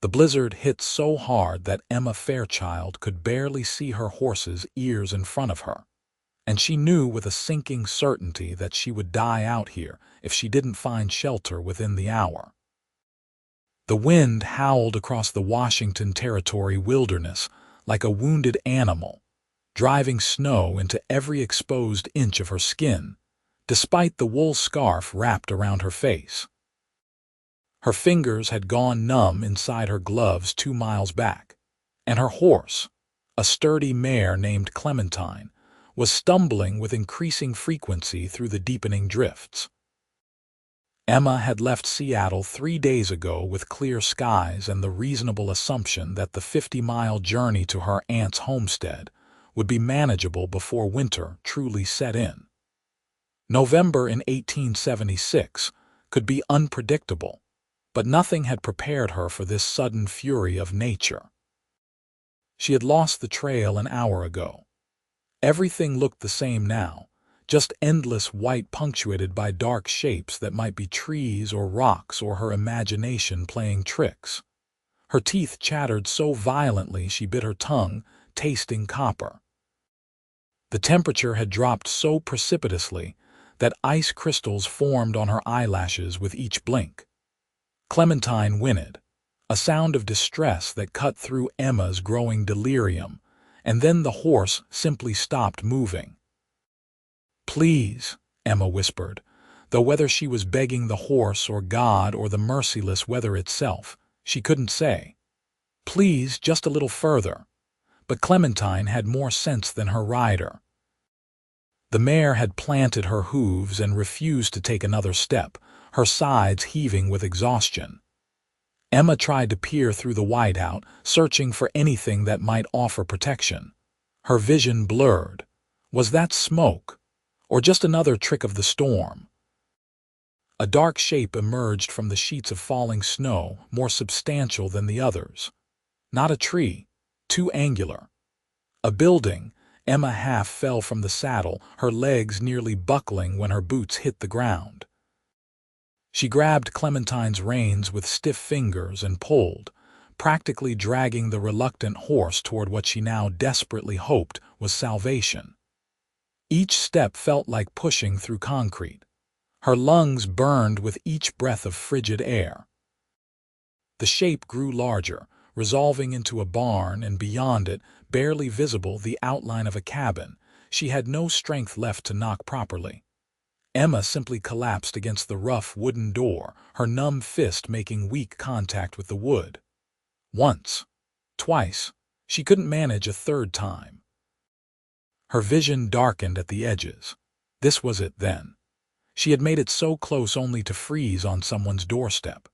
The blizzard hit so hard that Emma Fairchild could barely see her horse's ears in front of her, and she knew with a sinking certainty that she would die out here if she didn't find shelter within the hour. The wind howled across the Washington Territory wilderness like a wounded animal, driving snow into every exposed inch of her skin, despite the wool scarf wrapped around her face. Her fingers had gone numb inside her gloves 2 miles back, and her horse, a sturdy mare named Clementine, was stumbling with increasing frequency through the deepening drifts. Emma had left Seattle 3 days ago with clear skies and the reasonable assumption that the 50-mile journey to her aunt's homestead would be manageable before winter truly set in. November in 1876 could be unpredictable, but nothing had prepared her for this sudden fury of nature. She had lost the trail an hour ago. Everything looked the same now, just endless white punctuated by dark shapes that might be trees or rocks or her imagination playing tricks. Her teeth chattered so violently she bit her tongue, tasting copper. The temperature had dropped so precipitously that ice crystals formed on her eyelashes with each blink. Clementine whinnied, a sound of distress that cut through Emma's growing delirium, and then the horse simply stopped moving. "Please," Emma whispered, though whether she was begging the horse or God or the merciless weather itself, she couldn't say. "Please, just a little further." But Clementine had more sense than her rider. The mare had planted her hooves and refused to take another step, her sides heaving with exhaustion. Emma tried to peer through the whiteout, searching for anything that might offer protection. Her vision blurred. Was that smoke, or just another trick of the storm? A dark shape emerged from the sheets of falling snow, more substantial than the others. Not a tree, too angular. A building. Emma half fell from the saddle, her legs nearly buckling when her boots hit the ground. She grabbed Clementine's reins with stiff fingers and pulled, practically dragging the reluctant horse toward what she now desperately hoped was salvation. Each step felt like pushing through concrete. Her lungs burned with each breath of frigid air. The shape grew larger, resolving into a barn, and beyond it, barely visible, the outline of a cabin. She had no strength left to knock properly. Emma simply collapsed against the rough wooden door, her numb fist making weak contact with the wood. Once, twice, she couldn't manage a third time. Her vision darkened at the edges. This was it then. She had made it so close only to freeze on someone's doorstep.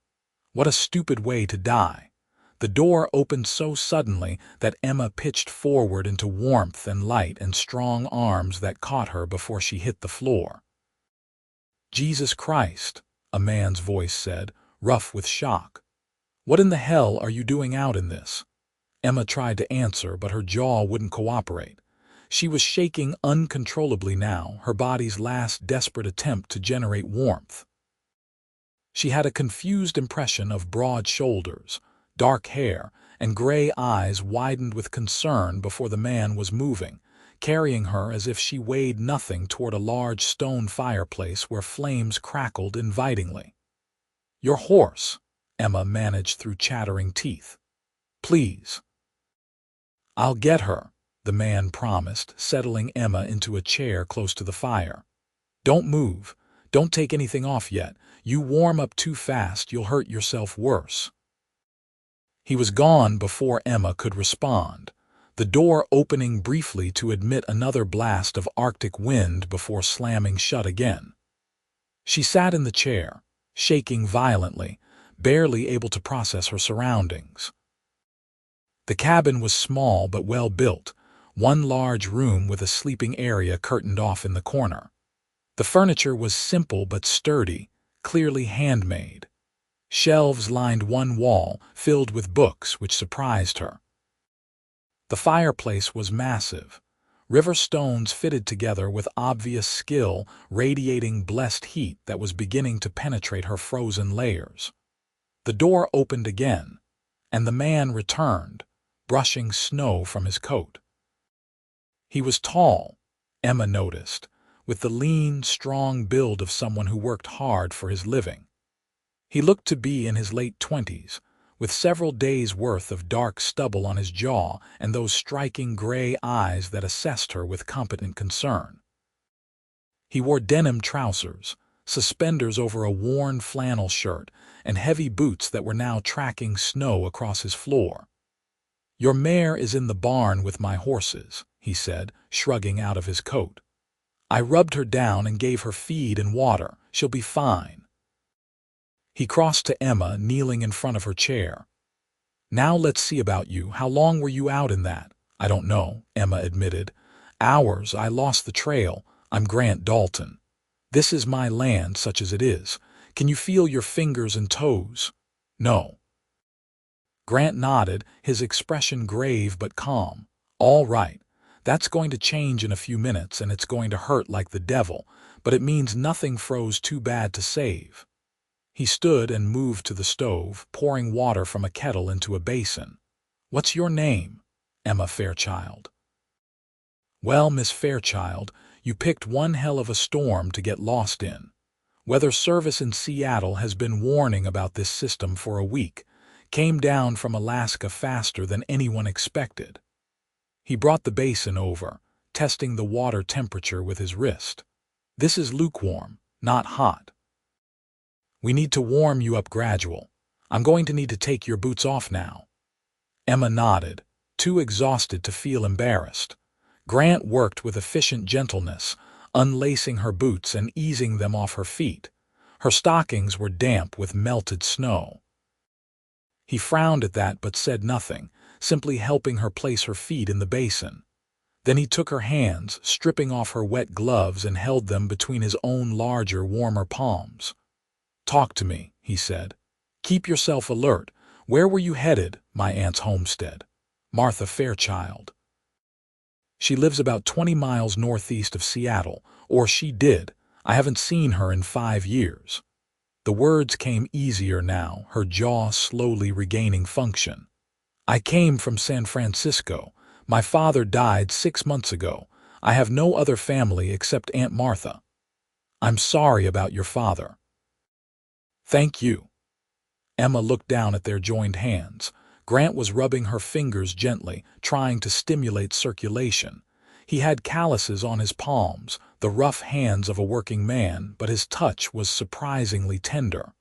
What a stupid way to die. The door opened so suddenly that Emma pitched forward into warmth and light and strong arms that caught her before she hit the floor. "Jesus Christ," a man's voice said, rough with shock. "What in the hell are you doing out in this?" Emma tried to answer, but her jaw wouldn't cooperate. She was shaking uncontrollably now, her body's last desperate attempt to generate warmth. She had a confused impression of broad shoulders, dark hair, and gray eyes widened with concern before the man was moving, carrying her as if she weighed nothing toward a large stone fireplace where flames crackled invitingly. "Your horse," Emma managed through chattering teeth. "Please." "I'll get her," the man promised, settling Emma into a chair close to the fire. "Don't move. Don't take anything off yet. You warm up too fast, you'll hurt yourself worse." He was gone before Emma could respond, the door opening briefly to admit another blast of Arctic wind before slamming shut again. She sat in the chair, shaking violently, barely able to process her surroundings. The cabin was small but well built, one large room with a sleeping area curtained off in the corner. The furniture was simple but sturdy, clearly handmade. Shelves lined one wall, filled with books, which surprised her. The fireplace was massive, river stones fitted together with obvious skill, radiating blessed heat that was beginning to penetrate her frozen layers. The door opened again, and the man returned, brushing snow from his coat. He was tall, Emma noticed, with the lean, strong build of someone who worked hard for his living. He looked to be in his late 20s, with several days' worth of dark stubble on his jaw and those striking gray eyes that assessed her with competent concern. He wore denim trousers, suspenders over a worn flannel shirt, and heavy boots that were now tracking snow across his floor. "Your mare is in the barn with my horses," he said, shrugging out of his coat. "I rubbed her down and gave her feed and water. She'll be fine." He crossed to Emma, kneeling in front of her chair. "Now let's see about you. How long were you out in that?" "I don't know," Emma admitted. "Hours. I lost the trail. I'm Grant Dalton. This is my land, such as it is. Can you feel your fingers and toes?" "No." Grant nodded, his expression grave but calm. "All right. That's going to change in a few minutes, and it's going to hurt like the devil, but it means nothing froze too bad to save." He stood and moved to the stove, pouring water from a kettle into a basin. "What's your name?" "Emma Fairchild." "Well, Miss Fairchild, you picked one hell of a storm to get lost in. Weather Service in Seattle has been warning about this system for a week. Came down from Alaska faster than anyone expected." He brought the basin over, testing the water temperature with his wrist. "This is lukewarm, not hot. We need to warm you up gradual. I'm going to need to take your boots off now." Emma nodded, too exhausted to feel embarrassed. Grant worked with efficient gentleness, unlacing her boots and easing them off her feet. Her stockings were damp with melted snow. He frowned at that but said nothing, simply helping her place her feet in the basin. Then he took her hands, stripping off her wet gloves, and held them between his own larger, warmer palms. "Talk to me," he said. "Keep yourself alert. Where were you headed?" "My aunt's homestead. Martha Fairchild. She lives about 20 miles northeast of Seattle, or she did. I haven't seen her in 5 years." The words came easier now, her jaw slowly regaining function. "I came from San Francisco. My father died 6 months ago. I have no other family except Aunt Martha." "I'm sorry about your father." "Thank you." Emma looked down at their joined hands. Grant was rubbing her fingers gently, trying to stimulate circulation. He had calluses on his palms, the rough hands of a working man, but his touch was surprisingly tender.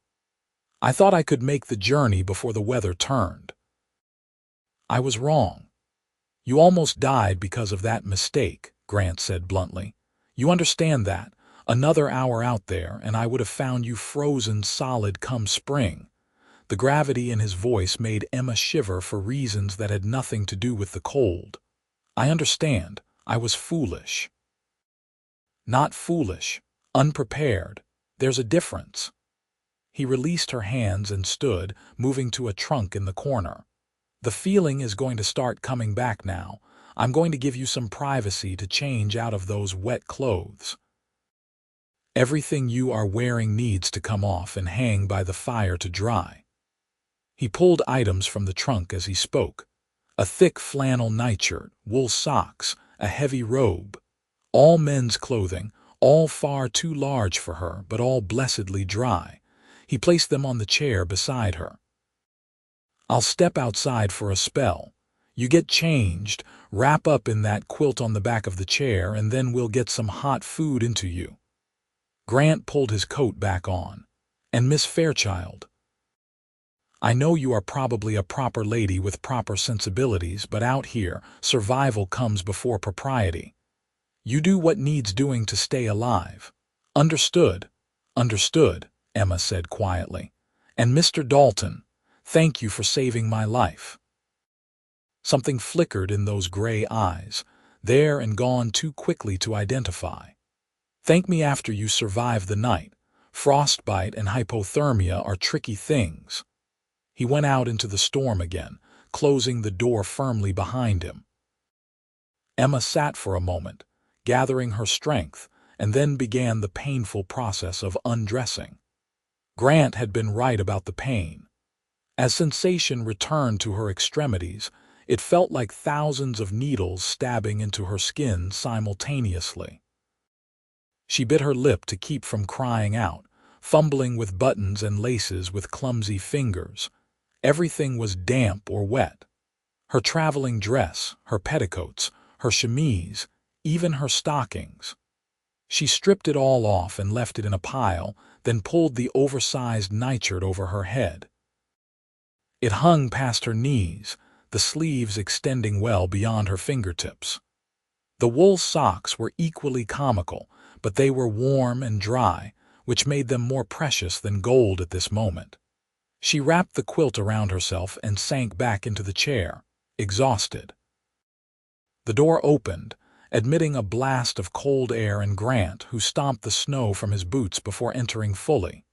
"I thought I could make the journey before the weather turned." "I was wrong. You almost died because of that mistake," Grant said bluntly. "You understand that? Another hour out there, and I would have found you frozen solid come spring." The gravity in his voice made Emma shiver for reasons that had nothing to do with the cold. "I understand. I was foolish." "Not foolish. Unprepared. There's a difference." He released her hands and stood, moving to a trunk in the corner. "The feeling is going to start coming back now. I'm going to give you some privacy to change out of those wet clothes. Everything you are wearing needs to come off and hang by the fire to dry." He pulled items from the trunk as he spoke. A thick flannel nightshirt, wool socks, a heavy robe. All men's clothing, all far too large for her, but all blessedly dry. He placed them on the chair beside her. "I'll step outside for a spell. You get changed, wrap up in that quilt on the back of the chair, and then we'll get some hot food into you." Grant pulled his coat back on. "And Miss Fairchild, I know you are probably a proper lady with proper sensibilities, but out here, survival comes before propriety. You do what needs doing to stay alive." "Understood." "Understood," Emma said quietly. "And Mr. Dalton, thank you for saving my life." Something flickered in those gray eyes, there and gone too quickly to identify. "Thank me after you survive the night. Frostbite and hypothermia are tricky things." He went out into the storm again, closing the door firmly behind him. Emma sat for a moment, gathering her strength, and then began the painful process of undressing. Grant had been right about the pain. As sensation returned to her extremities, it felt like thousands of needles stabbing into her skin simultaneously. She bit her lip to keep from crying out, fumbling with buttons and laces with clumsy fingers. Everything was damp or wet. Her traveling dress, her petticoats, her chemise, even her stockings. She stripped it all off and left it in a pile, then pulled the oversized nightshirt over her head. It hung past her knees, the sleeves extending well beyond her fingertips. The wool socks were equally comical, but they were warm and dry, which made them more precious than gold at this moment. She wrapped the quilt around herself and sank back into the chair, exhausted. The door opened, admitting a blast of cold air and Grant, who stomped the snow from his boots before entering fully.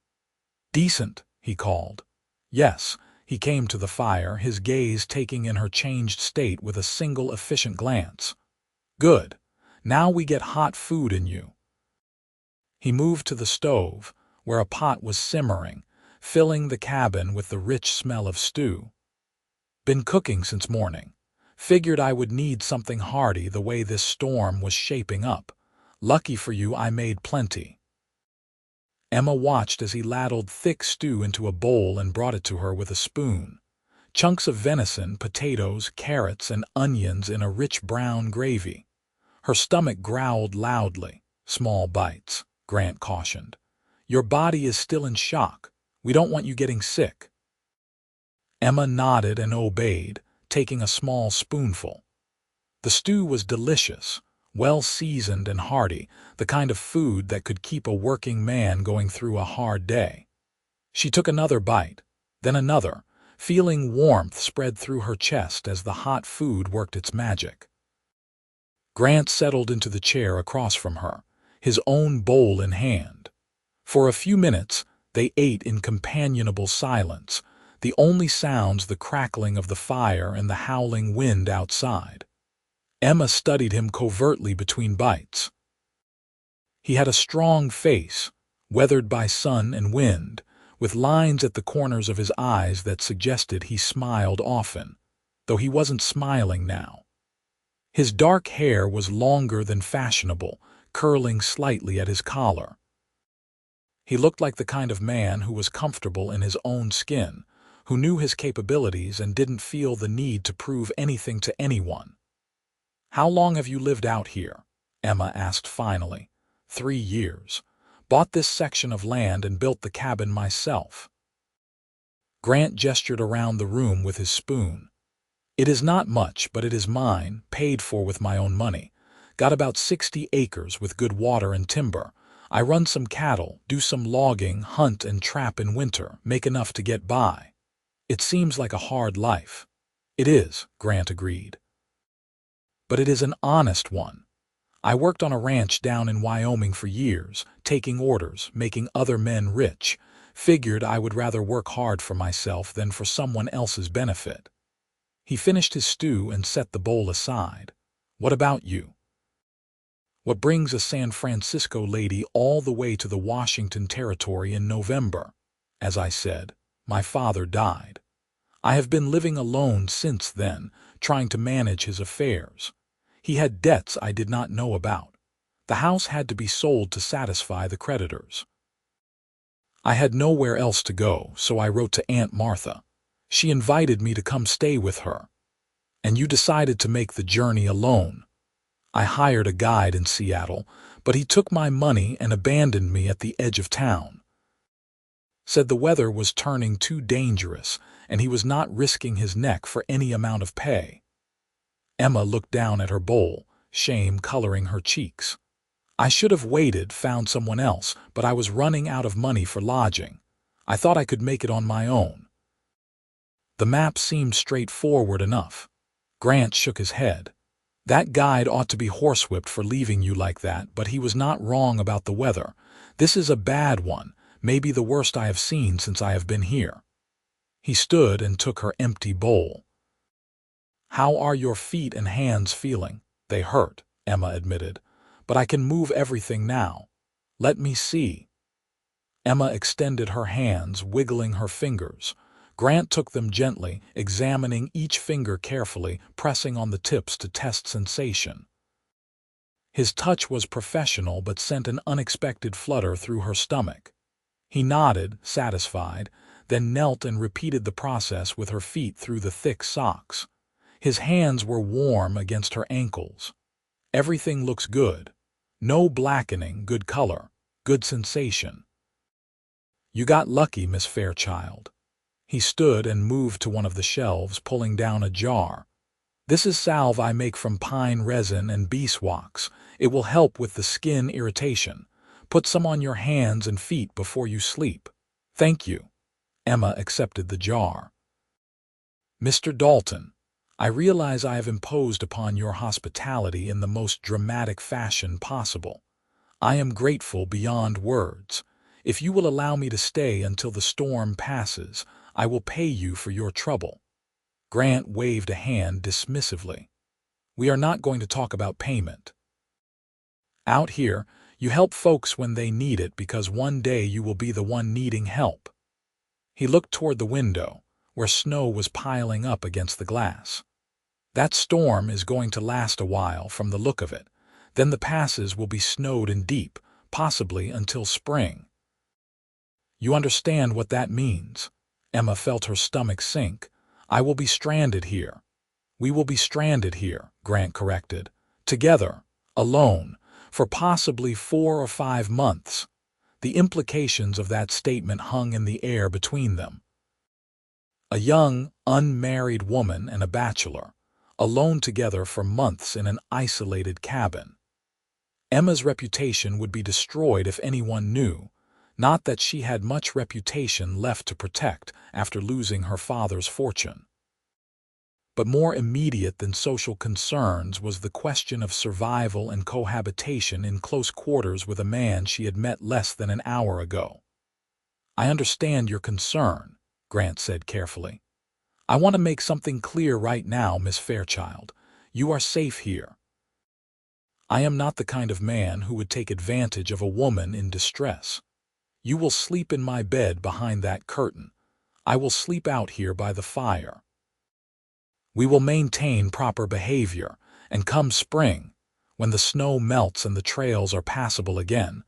"Decent," he called. Yes, he came to the fire, his gaze taking in her changed state with a single efficient glance. "Good. Now we get hot food in you." He moved to the stove, where a pot was simmering, filling the cabin with the rich smell of stew. "Been cooking since morning. Figured I would need something hearty the way this storm was shaping up. Lucky for you I made plenty." Emma watched as he ladled thick stew into a bowl and brought it to her with a spoon. Chunks of venison, potatoes, carrots, and onions in a rich brown gravy. Her stomach growled loudly. "Small bites," Grant cautioned. "Your body is still in shock. We don't want you getting sick." Emma nodded and obeyed, taking a small spoonful. The stew was delicious, well-seasoned and hearty, the kind of food that could keep a working man going through a hard day. She took another bite, then another, feeling warmth spread through her chest as the hot food worked its magic. Grant settled into the chair across from her, his own bowl in hand. For a few minutes, they ate in companionable silence, the only sounds the crackling of the fire and the howling wind outside. Emma studied him covertly between bites. He had a strong face, weathered by sun and wind, with lines at the corners of his eyes that suggested he smiled often, though he wasn't smiling now. His dark hair was longer than fashionable, curling slightly at his collar. He looked like the kind of man who was comfortable in his own skin, who knew his capabilities and didn't feel the need to prove anything to anyone. "How long have you lived out here?" Emma asked finally. 3 years. Bought this section of land and built the cabin myself." Grant gestured around the room with his spoon. "It is not much, but it is mine, paid for with my own money. Got about 60 acres with good water and timber. I run some cattle, do some logging, hunt and trap in winter, make enough to get by. It seems like a hard life." "It is," Grant agreed. "But it is an honest one. I worked on a ranch down in Wyoming for years, taking orders, making other men rich. Figured I would rather work hard for myself than for someone else's benefit." He finished his stew and set the bowl aside. "What about you? What brings a San Francisco lady all the way to the Washington Territory in November?" "As I said, my father died. I have been living alone since then, trying to manage his affairs. He had debts I did not know about. The house had to be sold to satisfy the creditors. I had nowhere else to go, so I wrote to Aunt Martha. She invited me to come stay with her. And you decided to make the journey alone. I hired a guide in Seattle, but he took my money and abandoned me at the edge of town. Said the weather was turning too dangerous, and he was not risking his neck for any amount of pay." Emma looked down at her bowl, shame coloring her cheeks. "I should have waited, found someone else, but I was running out of money for lodging. I thought I could make it on my own." The map seemed straightforward enough. Grant shook his head. "That guide ought to be horsewhipped for leaving you like that, but he was not wrong about the weather. This is a bad one, maybe the worst I have seen since I have been here." He stood and took her empty bowl. "How are your feet and hands feeling?" "They hurt," Emma admitted, "but I can move everything now. Let me see." Emma extended her hands, wiggling her fingers. Grant took them gently, examining each finger carefully, pressing on the tips to test sensation. His touch was professional but sent an unexpected flutter through her stomach. He nodded, satisfied, then knelt and repeated the process with her feet through the thick socks. His hands were warm against her ankles. Everything looks good. No blackening, good color, good sensation. You got lucky, Miss Fairchild. He stood and moved to one of the shelves, pulling down a jar. This is salve I make from pine resin and beeswax. It will help with the skin irritation. Put some on your hands and feet before you sleep. Thank you. Emma accepted the jar. Mr. Dalton, I realize I have imposed upon your hospitality in the most dramatic fashion possible. I am grateful beyond words. If you will allow me to stay until the storm passes, I will pay you for your trouble. Grant waved a hand dismissively. We are not going to talk about payment. Out here, you help folks when they need it because one day you will be the one needing help. He looked toward the window, where snow was piling up against the glass. That storm is going to last a while from the look of it. Then the passes will be snowed in deep, possibly until spring. You understand what that means? Emma felt her stomach sink. I will be stranded here. We will be stranded here, Grant corrected. Together, alone, for possibly 4 or 5 months. The implications of that statement hung in the air between them. A young, unmarried woman and a bachelor, alone together for months in an isolated cabin. Emma's reputation would be destroyed if anyone knew, not that she had much reputation left to protect after losing her father's fortune. But more immediate than social concerns was the question of survival and cohabitation in close quarters with a man she had met less than an hour ago. I understand your concern, Grant said carefully. I want to make something clear right now, Miss Fairchild. You are safe here. I am not the kind of man who would take advantage of a woman in distress. You will sleep in my bed behind that curtain. I will sleep out here by the fire. We will maintain proper behavior, and come spring, when the snow melts and the trails are passable again,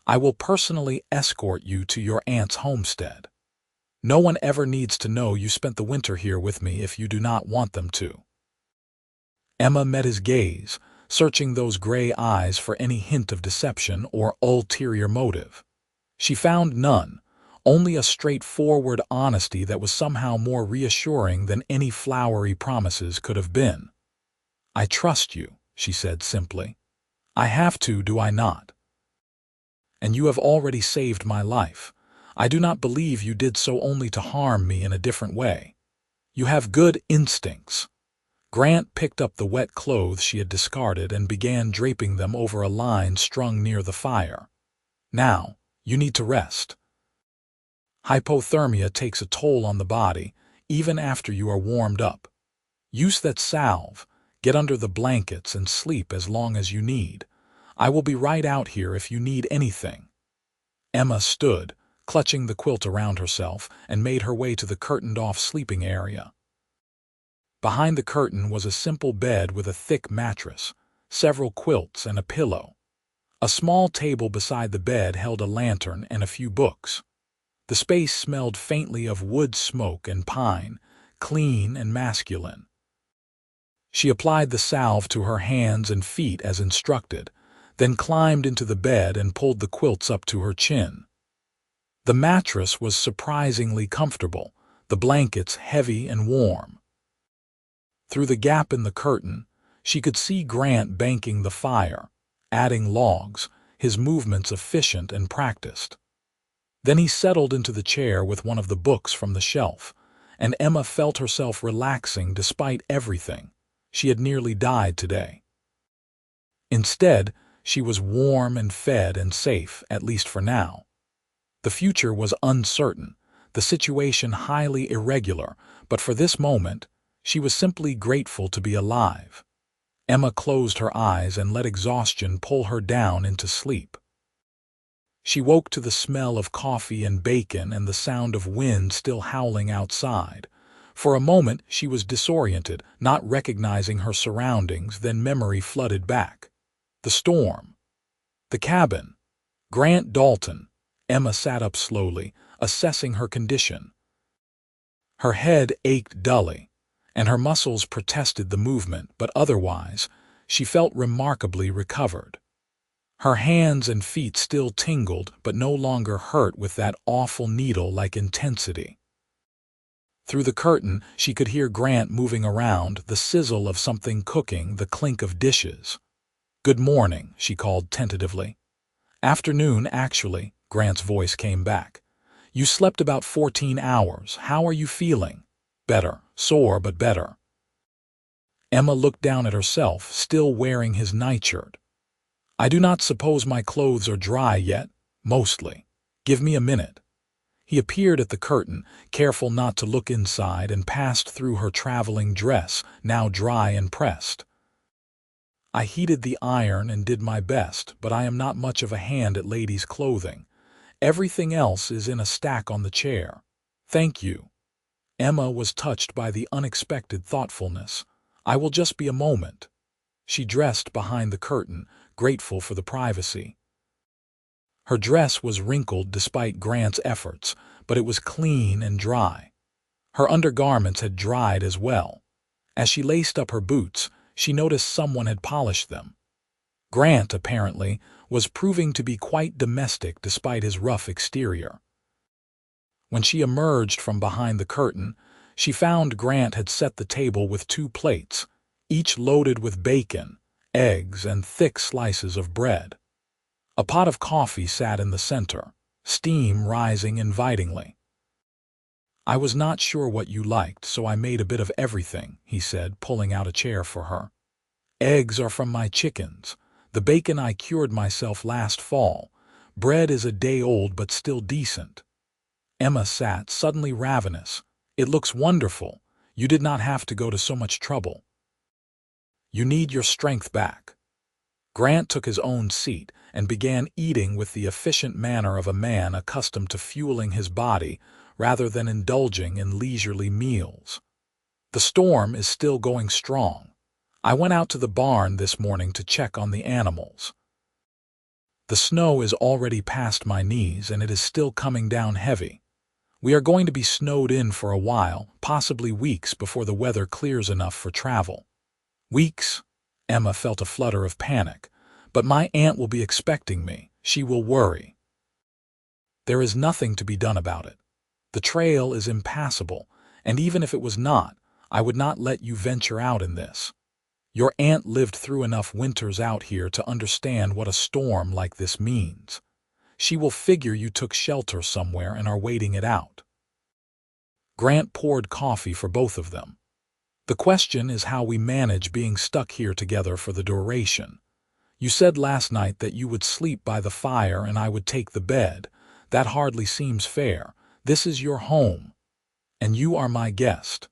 I will personally escort you to your aunt's homestead. No one ever needs to know you spent the winter here with me if you do not want them to. Emma met his gaze, searching those gray eyes for any hint of deception or ulterior motive. She found none, only a straightforward honesty that was somehow more reassuring than any flowery promises could have been. I trust you, she said simply. I have to, do I not? And you have already saved my life. I do not believe you did so only to harm me in a different way. You have good instincts. Grant picked up the wet clothes she had discarded and began draping them over a line strung near the fire. Now, you need to rest. Hypothermia takes a toll on the body, even after you are warmed up. Use that salve, get under the blankets and sleep as long as you need. I will be right out here if you need anything. Emma stood, clutching the quilt around herself, and made her way to the curtained-off sleeping area. Behind the curtain was a simple bed with a thick mattress, several quilts, and a pillow. A small table beside the bed held a lantern and a few books. The space smelled faintly of wood smoke and pine, clean and masculine. She applied the salve to her hands and feet as instructed, then climbed into the bed and pulled the quilts up to her chin. The mattress was surprisingly comfortable, the blankets heavy and warm. Through the gap in the curtain, she could see Grant banking the fire, adding logs, his movements efficient and practiced. Then he settled into the chair with one of the books from the shelf, and Emma felt herself relaxing despite everything. She had nearly died today. Instead, she was warm and fed and safe, at least for now. The future was uncertain, the situation highly irregular, but for this moment, she was simply grateful to be alive. Emma closed her eyes and let exhaustion pull her down into sleep. She woke to the smell of coffee and bacon and the sound of wind still howling outside. For a moment she was disoriented, not recognizing her surroundings, then memory flooded back. The storm. The cabin. Grant Dalton. Emma sat up slowly, assessing her condition. Her head ached dully, and her muscles protested the movement, but otherwise, she felt remarkably recovered. Her hands and feet still tingled, but no longer hurt with that awful needle-like intensity. Through the curtain, she could hear Grant moving around, the sizzle of something cooking, the clink of dishes. "Good morning," she called tentatively. "Afternoon, actually," Grant's voice came back. "You slept about 14 hours. How are you feeling?" "Better. Sore, but better." Emma looked down at herself, still wearing his nightshirt. "I do not suppose my clothes are dry yet. Mostly. Give me a minute." He appeared at the curtain, careful not to look inside, and passed through her traveling dress, now dry and pressed. "I heated the iron and did my best, but I am not much of a hand at ladies' clothing. Everything else is in a stack on the chair." "Thank you." Emma was touched by the unexpected thoughtfulness. "I will just be a moment." She dressed behind the curtain, grateful for the privacy. Her dress was wrinkled despite Grant's efforts, but it was clean and dry. Her undergarments had dried as well. As she laced up her boots, she noticed someone had polished them. Grant, apparently, was proving to be quite domestic despite his rough exterior. When she emerged from behind the curtain, she found Grant had set the table with 2 plates, each loaded with bacon, eggs, and thick slices of bread. A pot of coffee sat in the center, steam rising invitingly. "I was not sure what you liked, so I made a bit of everything," he said, pulling out a chair for her. "Eggs are from my chickens. The bacon I cured myself last fall. Bread is a day old but still decent." Emma sat, suddenly ravenous. "It looks wonderful. You did not have to go to so much trouble." "You need your strength back." Grant took his own seat and began eating with the efficient manner of a man accustomed to fueling his body rather than indulging in leisurely meals. "The storm is still going strong. I went out to the barn this morning to check on the animals. The snow is already past my knees and it is still coming down heavy. We are going to be snowed in for a while, possibly weeks, before the weather clears enough for travel." "Weeks?" Emma felt a flutter of panic. "But my aunt will be expecting me. She will worry." "There is nothing to be done about it. The trail is impassable, and even if it was not, I would not let you venture out in this. Your aunt lived through enough winters out here to understand what a storm like this means. She will figure you took shelter somewhere and are waiting it out." Grant poured coffee for both of them. "The question is how we manage being stuck here together for the duration. You said last night that you would sleep by the fire and I would take the bed. That hardly seems fair. This is your home, and you are my guest.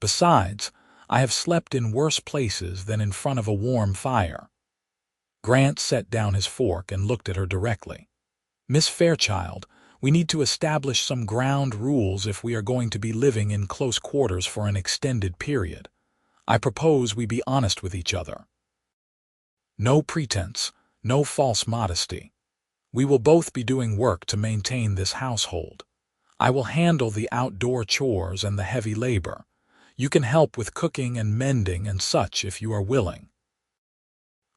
Besides, I have slept in worse places than in front of a warm fire." Grant set down his fork and looked at her directly. "Miss Fairchild, we need to establish some ground rules if we are going to be living in close quarters for an extended period. I propose we be honest with each other. No pretense, no false modesty. We will both be doing work to maintain this household. I will handle the outdoor chores and the heavy labor. You can help with cooking and mending and such if you are willing.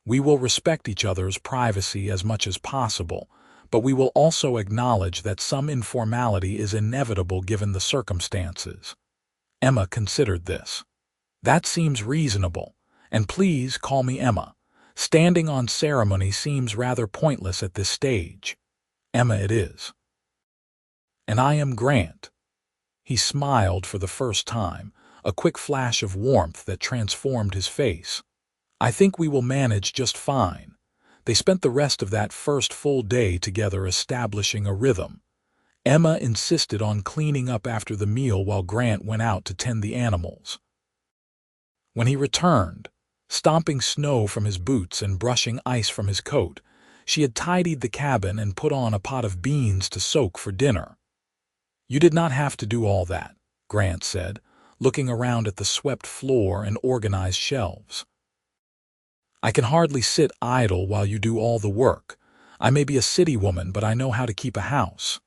We will respect each other's privacy as much as possible, but we will also acknowledge that some informality is inevitable given the circumstances." Emma considered this. "That seems reasonable, and please call me Emma. Standing on ceremony seems rather pointless at this stage." "Emma it is." "And I am Grant." He smiled for the first time, a quick flash of warmth that transformed his face. "I think we will manage just fine." They spent the rest of that first full day together establishing a rhythm. Emma insisted on cleaning up after the meal while Grant went out to tend the animals. When he returned, stomping snow from his boots and brushing ice from his coat, She had tidied the cabin and put on a pot of beans to soak for dinner. "You did not have to do all that," Grant said, looking around at the swept floor and organized shelves. "I can hardly sit idle while you do all the work. I may be a city woman, but I know how to keep a house."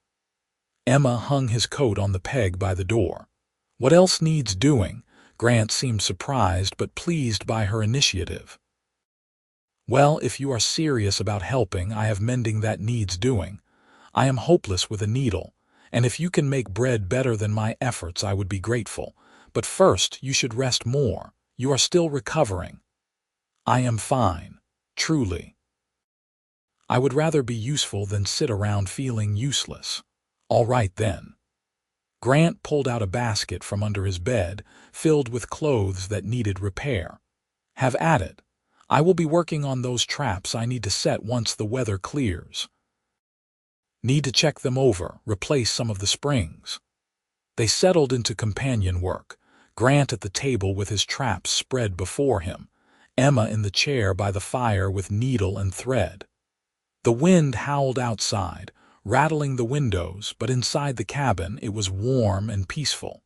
Emma hung his coat on the peg by the door. "What else needs doing?" Grant seemed surprised but pleased by her initiative. "Well, if you are serious about helping, I have mending that needs doing. I am hopeless with a needle, and if you can make bread better than my efforts, I would be grateful. But first, you should rest more. You are still recovering." "I am fine, truly. I would rather be useful than sit around feeling useless." "All right, then." Grant pulled out a basket from under his bed, filled with clothes that needed repair. "Have at it. I will be working on those traps I need to set once the weather clears. Need to check them over, replace some of the springs." They settled into companion work, Grant at the table with his traps spread before him, Emma in the chair by the fire with needle and thread. The wind howled outside, rattling the windows, but inside the cabin it was warm and peaceful.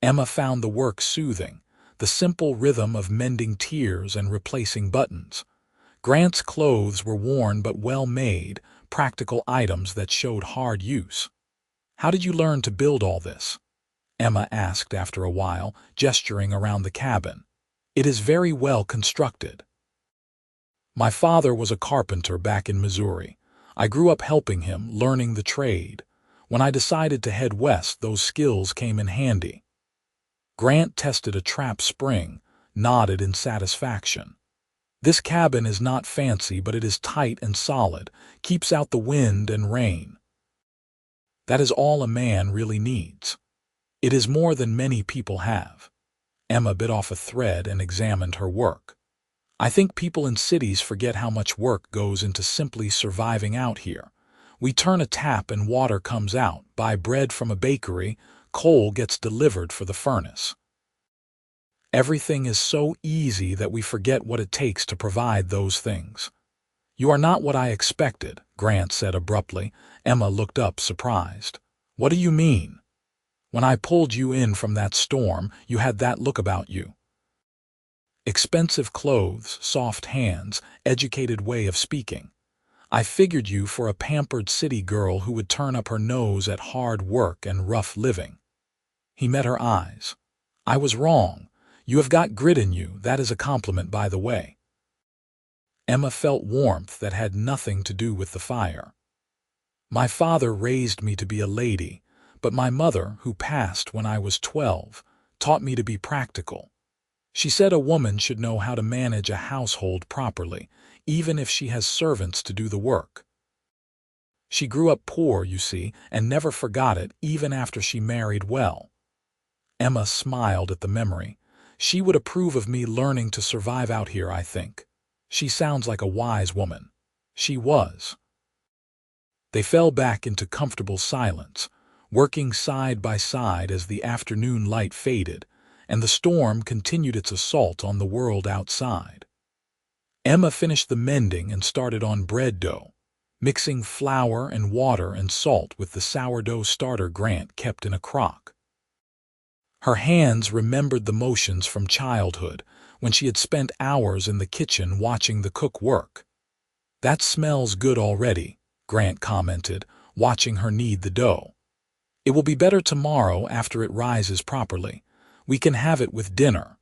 Emma found the work soothing, the simple rhythm of mending tiers and replacing buttons. Grant's clothes were worn but well made, practical items that showed hard use. "How did you learn to build all this?" Emma asked after a while, gesturing around the cabin. "It is very well constructed." "My father was a carpenter back in Missouri. I grew up helping him, learning the trade. When I decided to head west, those skills came in handy." Grant tested a trap spring, nodded in satisfaction. "This cabin is not fancy, but it is tight and solid, keeps out the wind and rain. That is all a man really needs. It is more than many people have." Emma bit off a thread and examined her work. "I think people in cities forget how much work goes into simply surviving out here. We turn a tap and water comes out, buy bread from a bakery, coal gets delivered for the furnace. Everything is so easy that we forget what it takes to provide those things." "You are not what I expected," Grant said abruptly. Emma looked up surprised. "What do you mean? When I pulled you in from that storm, you had that look about you." "Expensive clothes, soft hands, educated way of speaking. I figured you for a pampered city girl who would turn up her nose at hard work and rough living." He met her eyes. "I was wrong. You have got grit in you. That is a compliment, by the way." Emma felt warmth that had nothing to do with the fire. "My father raised me to be a lady, but my mother, who passed when I was 12, taught me to be practical. She said a woman should know how to manage a household properly, even if she has servants to do the work. She grew up poor, you see, and never forgot it, even after she married well." Emma smiled at the memory. "She would approve of me learning to survive out here, I think. She sounds like a wise woman." She was. They fell back into comfortable silence, working side by side as the afternoon light faded, and the storm continued its assault on the world outside. Emma finished the mending and started on bread dough, mixing flour and water and salt with the sourdough starter Grant kept in a crock. Her hands remembered the motions from childhood, when she had spent hours in the kitchen watching the cook work. "That smells good already," Grant commented, watching her knead the dough. "It will be better tomorrow after it rises properly. We can have it with dinner."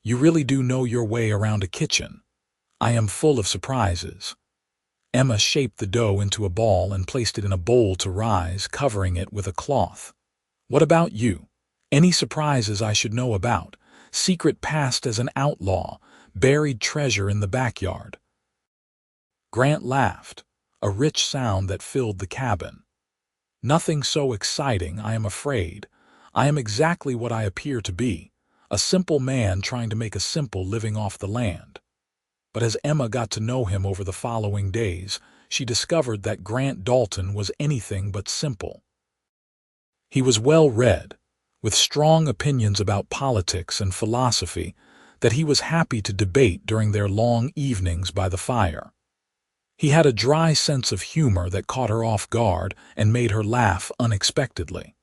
"You really do know your way around a kitchen. I am full of surprises." Emma shaped the dough into a ball and placed it in a bowl to rise, covering it with a cloth. "What about you? Any surprises I should know about? Secret past as an outlaw, buried treasure in the backyard?" Grant laughed, a rich sound that filled the cabin. "Nothing so exciting, I am afraid. I am exactly what I appear to be, a simple man trying to make a simple living off the land." But as Emma got to know him over the following days, she discovered that Grant Dalton was anything but simple. He was well-read, with strong opinions about politics and philosophy that he was happy to debate during their long evenings by the fire. He had a dry sense of humor that caught her off guard and made her laugh unexpectedly.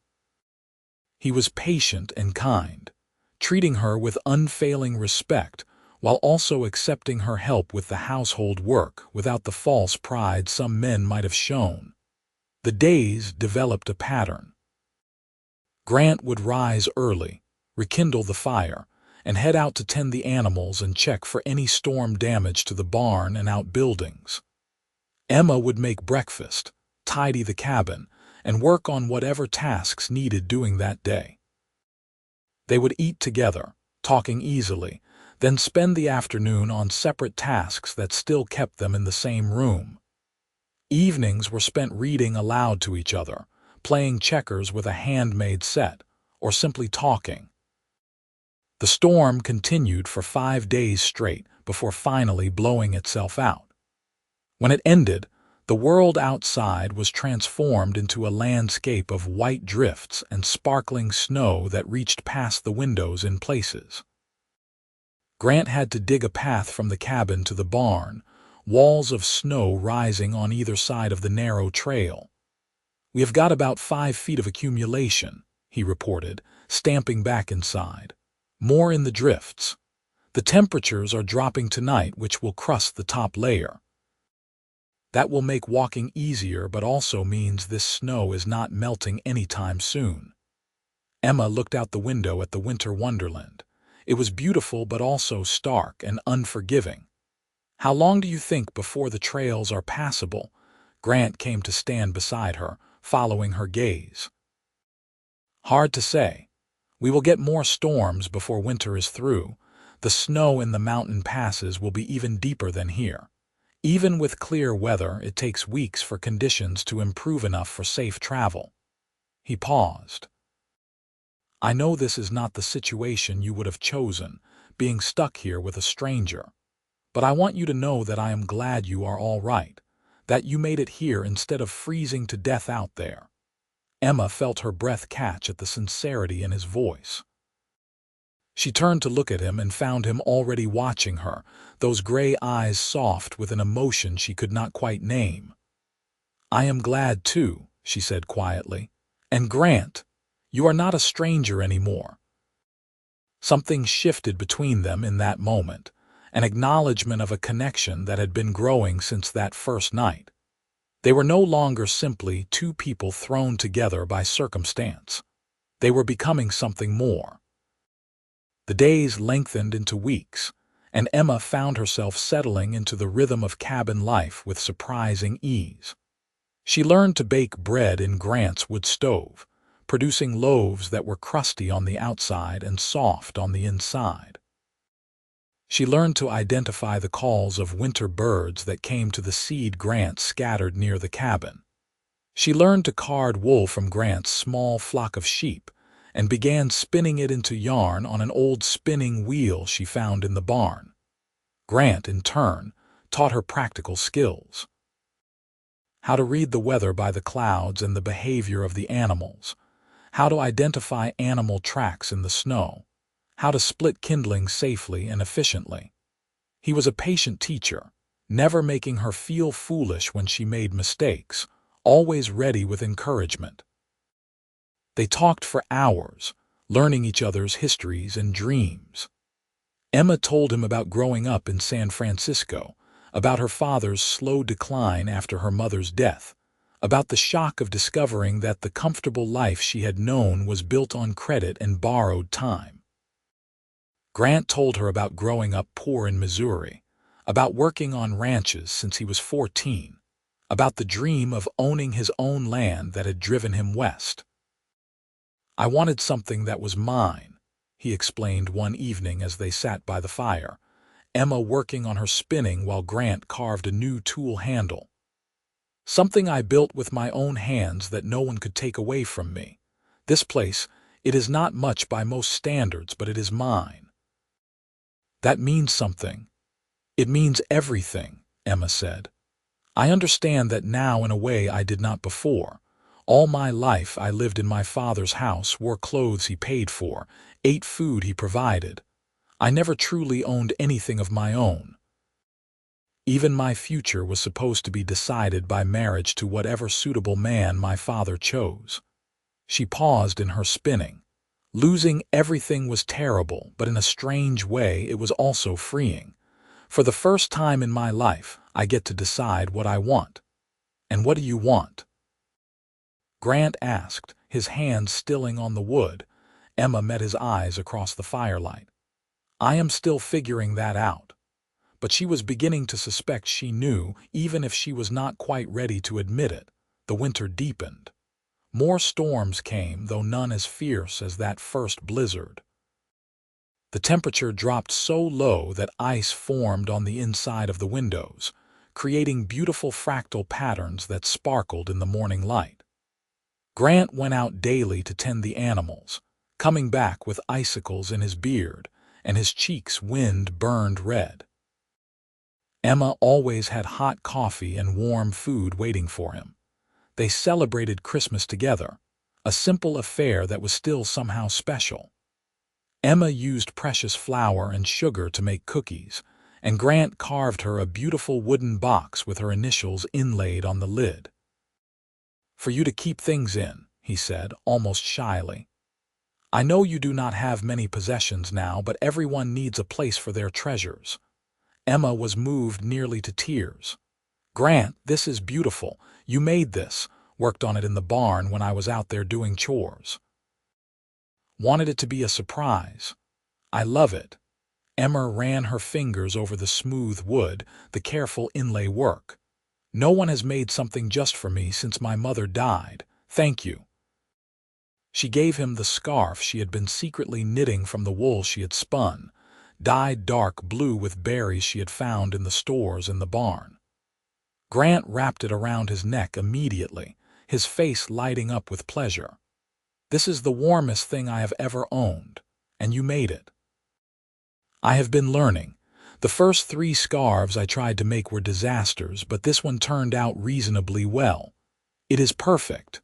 He was patient and kind, treating her with unfailing respect while also accepting her help with the household work without the false pride some men might have shown. The days developed a pattern. Grant would rise early, rekindle the fire, and head out to tend the animals and check for any storm damage to the barn and outbuildings. Emma would make breakfast, tidy the cabin, and work on whatever tasks needed doing that day. They would eat together, talking easily, then spend the afternoon on separate tasks that still kept them in the same room. Evenings were spent reading aloud to each other, playing checkers with a handmade set, or simply talking. The storm continued for 5 days straight before finally blowing itself out. When it ended, the world outside was transformed into a landscape of white drifts and sparkling snow that reached past the windows in places. Grant had to dig a path from the cabin to the barn, walls of snow rising on either side of the narrow trail. "We have got about 5 feet of accumulation," he reported, stamping back inside. "More in the drifts. The temperatures are dropping tonight, which will crust the top layer. That will make walking easier, but also means this snow is not melting anytime soon." Emma looked out the window at the winter wonderland. It was beautiful but also stark and unforgiving. "How long do you think before the trails are passable?" Grant came to stand beside her, following her gaze. "Hard to say. We will get more storms before winter is through. The snow in the mountain passes will be even deeper than here. Even with clear weather, it takes weeks for conditions to improve enough for safe travel." He paused. "I know this is not the situation you would have chosen, being stuck here with a stranger. But I want you to know that I am glad you are all right, that you made it here instead of freezing to death out there." Emma felt her breath catch at the sincerity in his voice. She turned to look at him and found him already watching her, those gray eyes soft with an emotion she could not quite name. "I am glad too," she said quietly. "And Grant, you are not a stranger anymore." Something shifted between them in that moment, an acknowledgement of a connection that had been growing since that first night. They were no longer simply two people thrown together by circumstance. They were becoming something more. The days lengthened into weeks, and Emma found herself settling into the rhythm of cabin life with surprising ease. She learned to bake bread in Grant's wood stove, producing loaves that were crusty on the outside and soft on the inside. She learned to identify the calls of winter birds that came to the seed Grant scattered near the cabin. She learned to card wool from Grant's small flock of sheep and began spinning it into yarn on an old spinning wheel she found in the barn. Grant, in turn, taught her practical skills. How to read the weather by the clouds and the behavior of the animals, how to identify animal tracks in the snow, how to split kindling safely and efficiently. He was a patient teacher, never making her feel foolish when she made mistakes, always ready with encouragement. They talked for hours, learning each other's histories and dreams. Emma told him about growing up in San Francisco, about her father's slow decline after her mother's death, about the shock of discovering that the comfortable life she had known was built on credit and borrowed time. Grant told her about growing up poor in Missouri, about working on ranches since he was 14, about the dream of owning his own land that had driven him west. "I wanted something that was mine," he explained one evening as they sat by the fire, Emma working on her spinning while Grant carved a new tool handle. "Something I built with my own hands that no one could take away from me. This place, it is not much by most standards, but it is mine." "That means something." "It means everything," Emma said. "I understand that now in a way I did not before. All my life I lived in my father's house, wore clothes he paid for, ate food he provided. I never truly owned anything of my own." Even my future was supposed to be decided by marriage to whatever suitable man my father chose. She paused in her spinning. Losing everything was terrible, but in a strange way it was also freeing. For the first time in my life, I get to decide what I want. And what do you want? Grant asked, his hands stilling on the wood. Emma met his eyes across the firelight. I am still figuring that out. But she was beginning to suspect she knew, even if she was not quite ready to admit it. The winter deepened. More storms came, though none as fierce as that first blizzard. The temperature dropped so low that ice formed on the inside of the windows, creating beautiful fractal patterns that sparkled in the morning light. Grant went out daily to tend the animals, coming back with icicles in his beard, and his cheeks wind-burned red. Emma always had hot coffee and warm food waiting for him. They celebrated Christmas together, a simple affair that was still somehow special. Emma used precious flour and sugar to make cookies, and Grant carved her a beautiful wooden box with her initials inlaid on the lid. For you to keep things in, he said, almost shyly. I know you do not have many possessions now, but everyone needs a place for their treasures. Emma was moved nearly to tears. Grant, this is beautiful. You made this, worked on it in the barn when I was out there doing chores. Wanted it to be a surprise. I love it. Emma ran her fingers over the smooth wood, the careful inlay work. No one has made something just for me since my mother died. Thank you. She gave him the scarf she had been secretly knitting from the wool she had spun, dyed dark blue with berries she had found in the stores in the barn. Grant wrapped it around his neck immediately, his face lighting up with pleasure. This is the warmest thing I have ever owned, and you made it. I have been learning. The first 3 scarves I tried to make were disasters, but this one turned out reasonably well. It is perfect.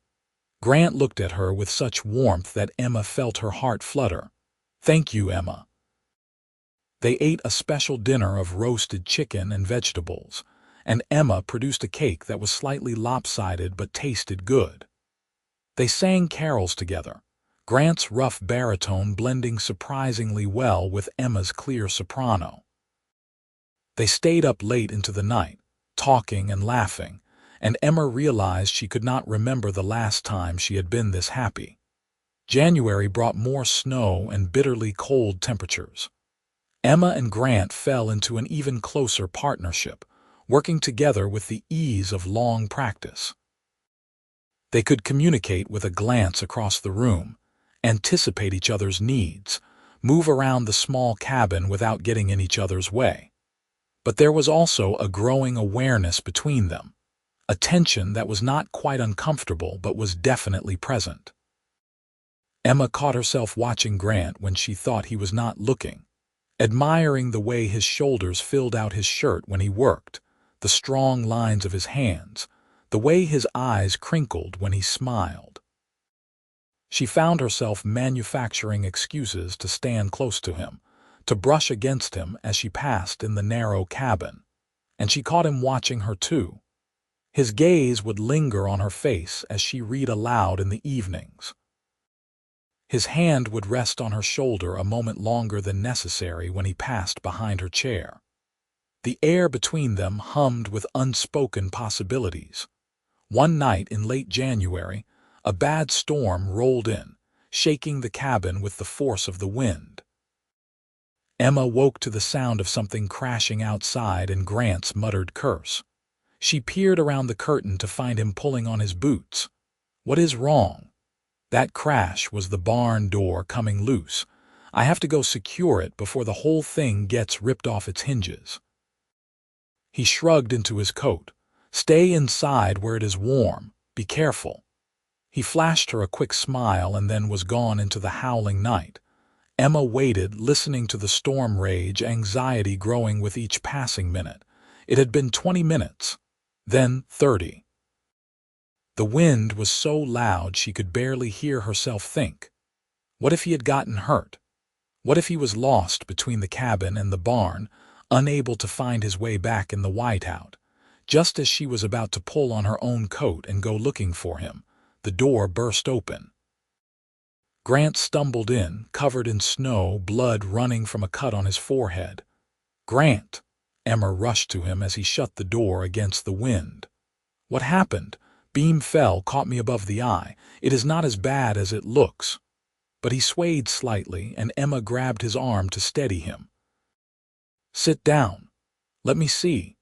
Grant looked at her with such warmth that Emma felt her heart flutter. Thank you, Emma. They ate a special dinner of roasted chicken and vegetables, and Emma produced a cake that was slightly lopsided but tasted good. They sang carols together, Grant's rough baritone blending surprisingly well with Emma's clear soprano. They stayed up late into the night, talking and laughing, and Emma realized she could not remember the last time she had been this happy. January brought more snow and bitterly cold temperatures. Emma and Grant fell into an even closer partnership, working together with the ease of long practice. They could communicate with a glance across the room, anticipate each other's needs, move around the small cabin without getting in each other's way. But there was also a growing awareness between them, a tension that was not quite uncomfortable but was definitely present. Emma caught herself watching Grant when she thought he was not looking, admiring the way his shoulders filled out his shirt when he worked, the strong lines of his hands, the way his eyes crinkled when he smiled. She found herself manufacturing excuses to stand close to him, to brush against him as she passed in the narrow cabin, and she caught him watching her too. His gaze would linger on her face as she read aloud in the evenings. His hand would rest on her shoulder a moment longer than necessary when he passed behind her chair. The air between them hummed with unspoken possibilities. One night in late January, a bad storm rolled in, shaking the cabin with the force of the wind. Emma woke to the sound of something crashing outside and Grant's muttered curse. She peered around the curtain to find him pulling on his boots. What is wrong? That crash was the barn door coming loose. I have to go secure it before the whole thing gets ripped off its hinges. He shrugged into his coat. Stay inside where it is warm. Be careful. He flashed her a quick smile and then was gone into the howling night. Emma waited, listening to the storm rage, anxiety growing with each passing minute. It had been 20 minutes, then 30. The wind was so loud she could barely hear herself think. What if he had gotten hurt? What if he was lost between the cabin and the barn, unable to find his way back in the whiteout. Just as she was about to pull on her own coat and go looking for him, the door burst open. Grant stumbled in, covered in snow, blood running from a cut on his forehead. "Grant!" Emma rushed to him as he shut the door against the wind. "What happened? Beam fell, caught me above the eye. It is not as bad as it looks." But he swayed slightly, and Emma grabbed his arm to steady him. "Sit down. Let me see."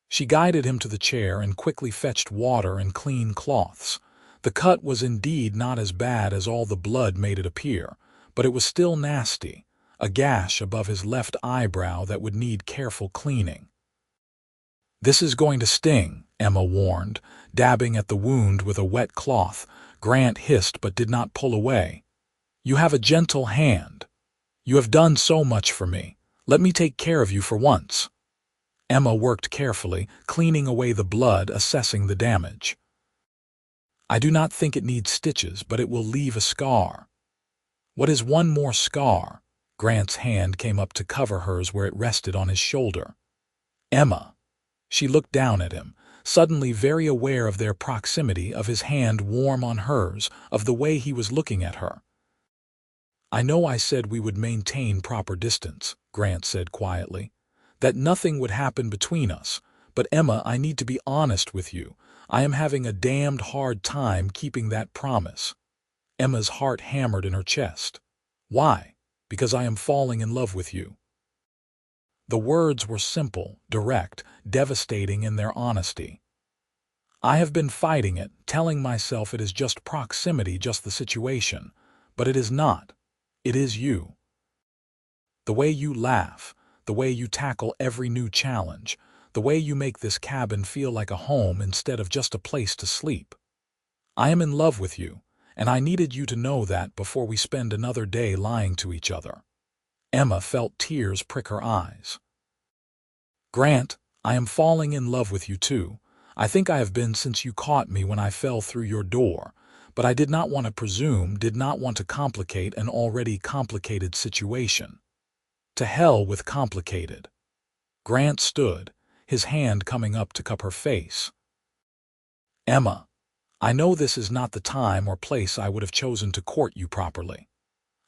She guided him to the chair and quickly fetched water and clean cloths. The cut was indeed not as bad as all the blood made it appear, but it was still nasty, a gash above his left eyebrow that would need careful cleaning. "This is going to sting," Emma warned, dabbing at the wound with a wet cloth. Grant hissed but did not pull away. "You have a gentle hand. You have done so much for me. Let me take care of you for once." Emma worked carefully, cleaning away the blood, assessing the damage. "I do not think it needs stitches, but it will leave a scar." "What is one more scar?" Grant's hand came up to cover hers where it rested on his shoulder. "Emma." She looked down at him, suddenly very aware of their proximity, of his hand warm on hers, of the way he was looking at her. "I know I said we would maintain proper distance," Grant said quietly, "that nothing would happen between us, but Emma, I need to be honest with you. I am having a damned hard time keeping that promise." Emma's heart hammered in her chest. "Why?" "Because I am falling in love with you." The words were simple, direct, devastating in their honesty. "I have been fighting it, telling myself it is just proximity, just the situation. But it is not. It is you. The way you laugh, the way you tackle every new challenge, the way you make this cabin feel like a home instead of just a place to sleep. I am in love with you, and I needed you to know that before we spend another day lying to each other." Emma felt tears prick her eyes. "Grant, I am falling in love with you too. I think I have been since you caught me when I fell through your door, but I did not want to presume, did not want to complicate an already complicated situation. To hell with complicated." Grant stood, his hand coming up to cup her face. "Emma, I know this is not the time or place I would have chosen to court you properly.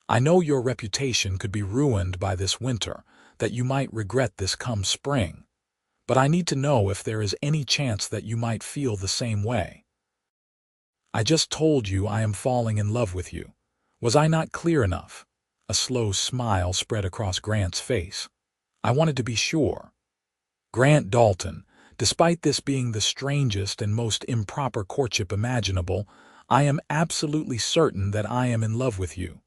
I know your reputation could be ruined by this winter, that you might regret this come spring. But I need to know if there is any chance that you might feel the same way. I just told you I am falling in love with you. Was I not clear enough?" A slow smile spread across Grant's face. "I wanted to be sure. Grant Dalton, despite this being the strangest and most improper courtship imaginable, I am absolutely certain that I am in love with you.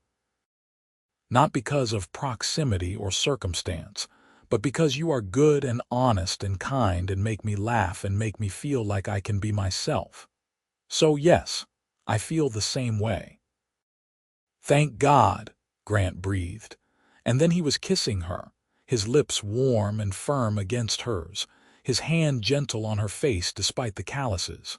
Not because of proximity or circumstance, but because you are good and honest and kind and make me laugh and make me feel like I can be myself. So yes, I feel the same way." "Thank God," Grant breathed, and then he was kissing her, his lips warm and firm against hers, his hand gentle on her face despite the calluses.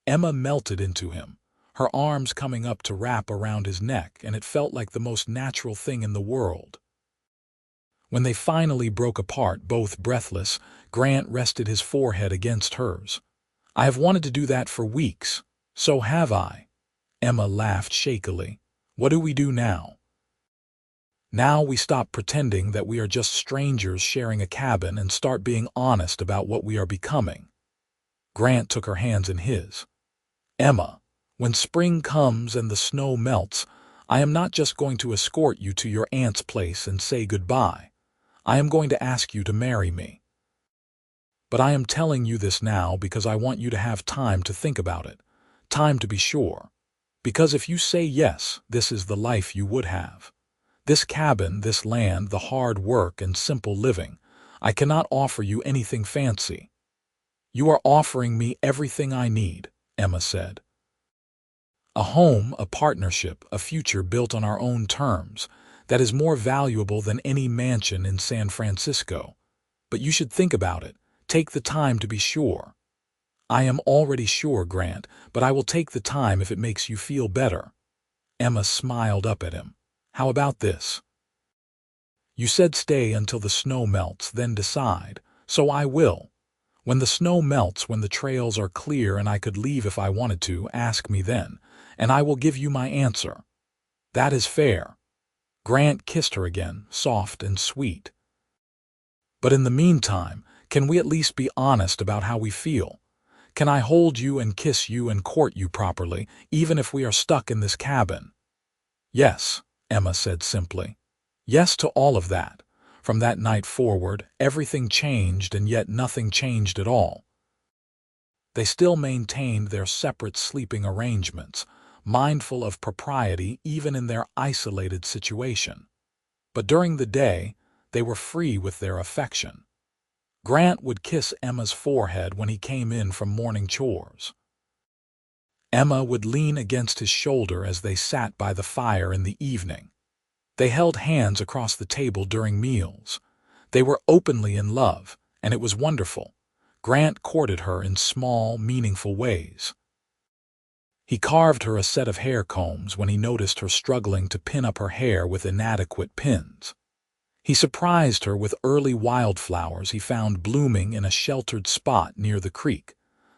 Emma melted into him, her arms coming up to wrap around his neck, and it felt like the most natural thing in the world. When they finally broke apart, both breathless, Grant rested his forehead against hers. "I have wanted to do that for weeks. So have I." Emma laughed shakily. "What do we do now?" "Now we stop pretending that we are just strangers sharing a cabin and start being honest about what we are becoming." Grant took her hands in his. "Emma, when spring comes and the snow melts, I am not just going to escort you to your aunt's place and say goodbye. I am going to ask you to marry me. But I am telling you this now because I want you to have time to think about it, time to be sure. Because if you say yes, this is the life you would have. This cabin, this land, the hard work and simple living. I cannot offer you anything fancy." "You are offering me everything I need," Emma said. "A home, a partnership, a future built on our own terms. That is more valuable than any mansion in San Francisco. But you should think about it. Take the time to be sure." "I am already sure, Grant, but I will take the time if it makes you feel better." Emma smiled up at him. "How about this? You said stay until the snow melts, then decide. So I will. When the snow melts, when the trails are clear and I could leave if I wanted to, ask me then, and I will give you my answer. That is fair. Grant kissed her again, soft and sweet. But in the meantime, can we at least be honest about how we feel? Can I hold you and kiss you and court you properly, even if we are stuck in this cabin? Yes, Emma said simply. Yes to all of that. From that night forward, everything changed, and yet nothing changed at all. They still maintained their separate sleeping arrangements, mindful of propriety even in their isolated situation. But during the day, they were free with their affection. Grant would kiss Emma's forehead when he came in from morning chores. Emma would lean against his shoulder as they sat by the fire in the evening. They held hands across the table during meals. They were openly in love, and it was wonderful. Grant courted her in small, meaningful ways. He carved her a set of hair combs when he noticed her struggling to pin up her hair with inadequate pins. He surprised her with early wildflowers he found blooming in a sheltered spot near the creek,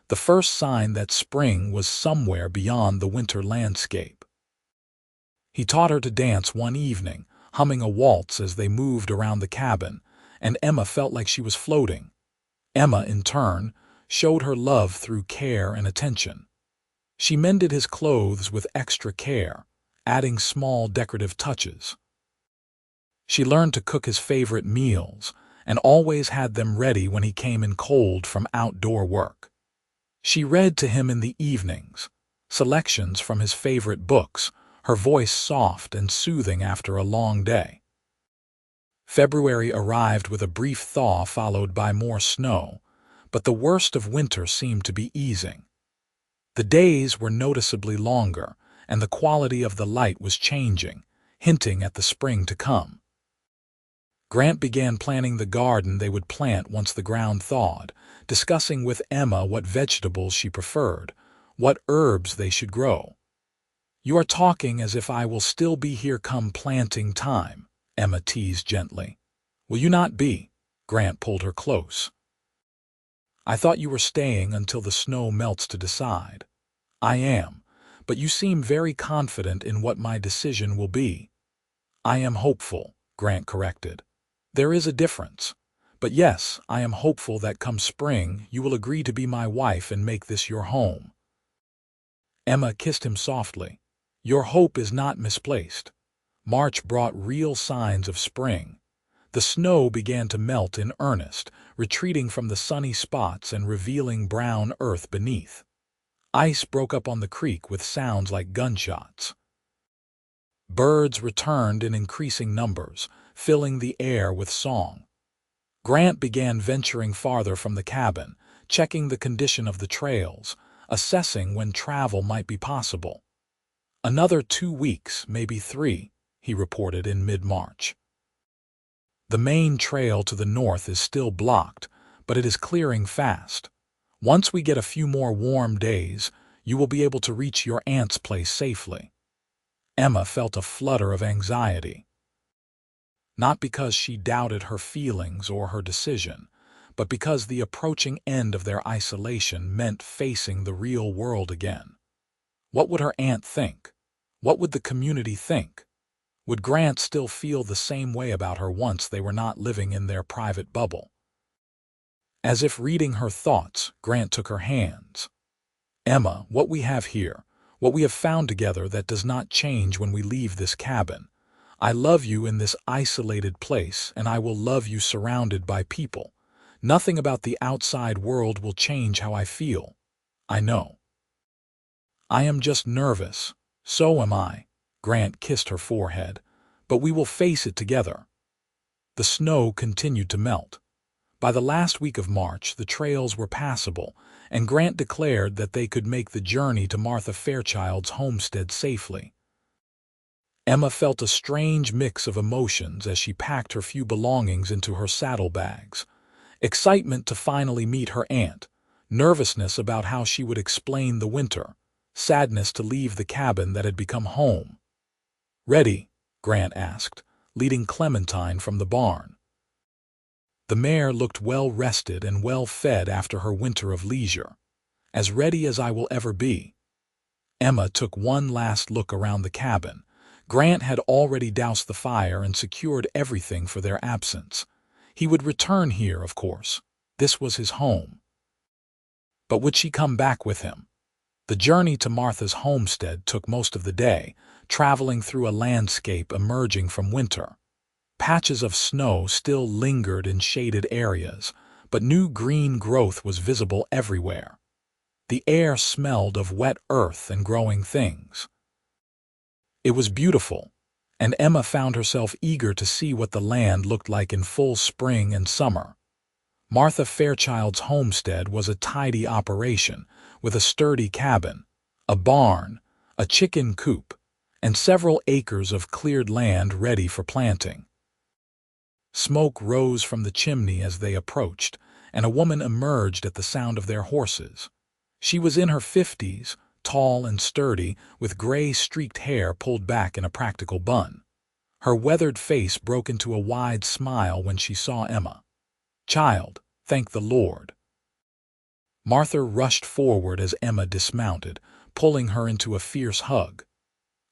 the first sign that spring was somewhere beyond the winter landscape. He taught her to dance one evening, humming a waltz as they moved around the cabin, and Emma felt like she was floating. Emma, in turn, showed her love through care and attention. She mended his clothes with extra care, adding small decorative touches. She learned to cook his favorite meals and always had them ready when he came in cold from outdoor work. She read to him in the evenings, selections from his favorite books, her voice soft and soothing after a long day. February arrived with a brief thaw followed by more snow, but the worst of winter seemed to be easing. The days were noticeably longer, and the quality of the light was changing, hinting at the spring to come. Grant began planning the garden they would plant once the ground thawed, discussing with Emma what vegetables she preferred, what herbs they should grow. "You are talking as if I will still be here come planting time," Emma teased gently. "Will you not be?" Grant pulled her close. "I thought you were staying until the snow melts to decide." "I am, but you seem very confident in what my decision will be." "I am hopeful," Grant corrected. "There is a difference. But yes, I am hopeful that come spring you will agree to be my wife and make this your home." Emma kissed him softly. "Your hope is not misplaced." March brought real signs of spring. The snow began to melt in earnest, retreating from the sunny spots and revealing brown earth beneath. Ice broke up on the creek with sounds like gunshots. Birds returned in increasing numbers, filling the air with song. Grant began venturing farther from the cabin, checking the condition of the trails, assessing when travel might be possible. "Another 2 weeks, maybe 3, he reported in mid-March. "The main trail to the north is still blocked, but it is clearing fast. Once we get a few more warm days, you will be able to reach your aunt's place safely." Emma felt a flutter of anxiety. Not because she doubted her feelings or her decision, but because the approaching end of their isolation meant facing the real world again. What would her aunt think? What would the community think? Would Grant still feel the same way about her once they were not living in their private bubble? As if reading her thoughts, Grant took her hands. "Emma, what we have here, what we have found together that does not change when we leave this cabin. I love you in this isolated place, and I will love you surrounded by people. Nothing about the outside world will change how I feel. I know." "I am just nervous. So am I." Grant kissed her forehead. "But we will face it together." The snow continued to melt. By the last week of March, the trails were passable, and Grant declared that they could make the journey to Martha Fairchild's homestead safely. Emma felt a strange mix of emotions as she packed her few belongings into her saddlebags. Excitement to finally meet her aunt, nervousness about how she would explain the winter, sadness to leave the cabin that had become home. "Ready?" Grant asked, leading Clementine from the barn. The mare looked well rested and well fed after her winter of leisure. As ready as I will ever be. Emma took one last look around the cabin. Grant had already doused the fire and secured everything for their absence. He would return here, of course. This was his home. But would she come back with him? The journey to Martha's homestead took most of the day, traveling through a landscape emerging from winter. Patches of snow still lingered in shaded areas, but new green growth was visible everywhere. The air smelled of wet earth and growing things. It was beautiful, and Emma found herself eager to see what the land looked like in full spring and summer. Martha Fairchild's homestead was a tidy operation, with a sturdy cabin, a barn, a chicken coop, and several acres of cleared land ready for planting. Smoke rose from the chimney as they approached, and a woman emerged at the sound of their horses. She was in her 50s, tall and sturdy, with gray streaked hair pulled back in a practical bun. Her weathered face broke into a wide smile when she saw Emma. "Child, thank the Lord." Martha rushed forward as Emma dismounted, pulling her into a fierce hug.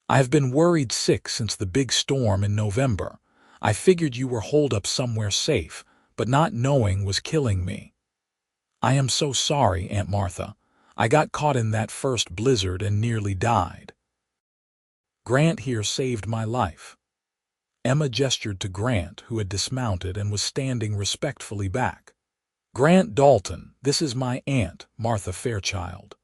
"I have been worried sick since the big storm in November. I figured you were holed up somewhere safe, but not knowing was killing me." "I am so sorry, Aunt Martha. I got caught in that first blizzard and nearly died. Grant here saved my life." Emma gestured to Grant, who had dismounted and was standing respectfully back. "Grant Dalton, this is my aunt, Martha Fairchild."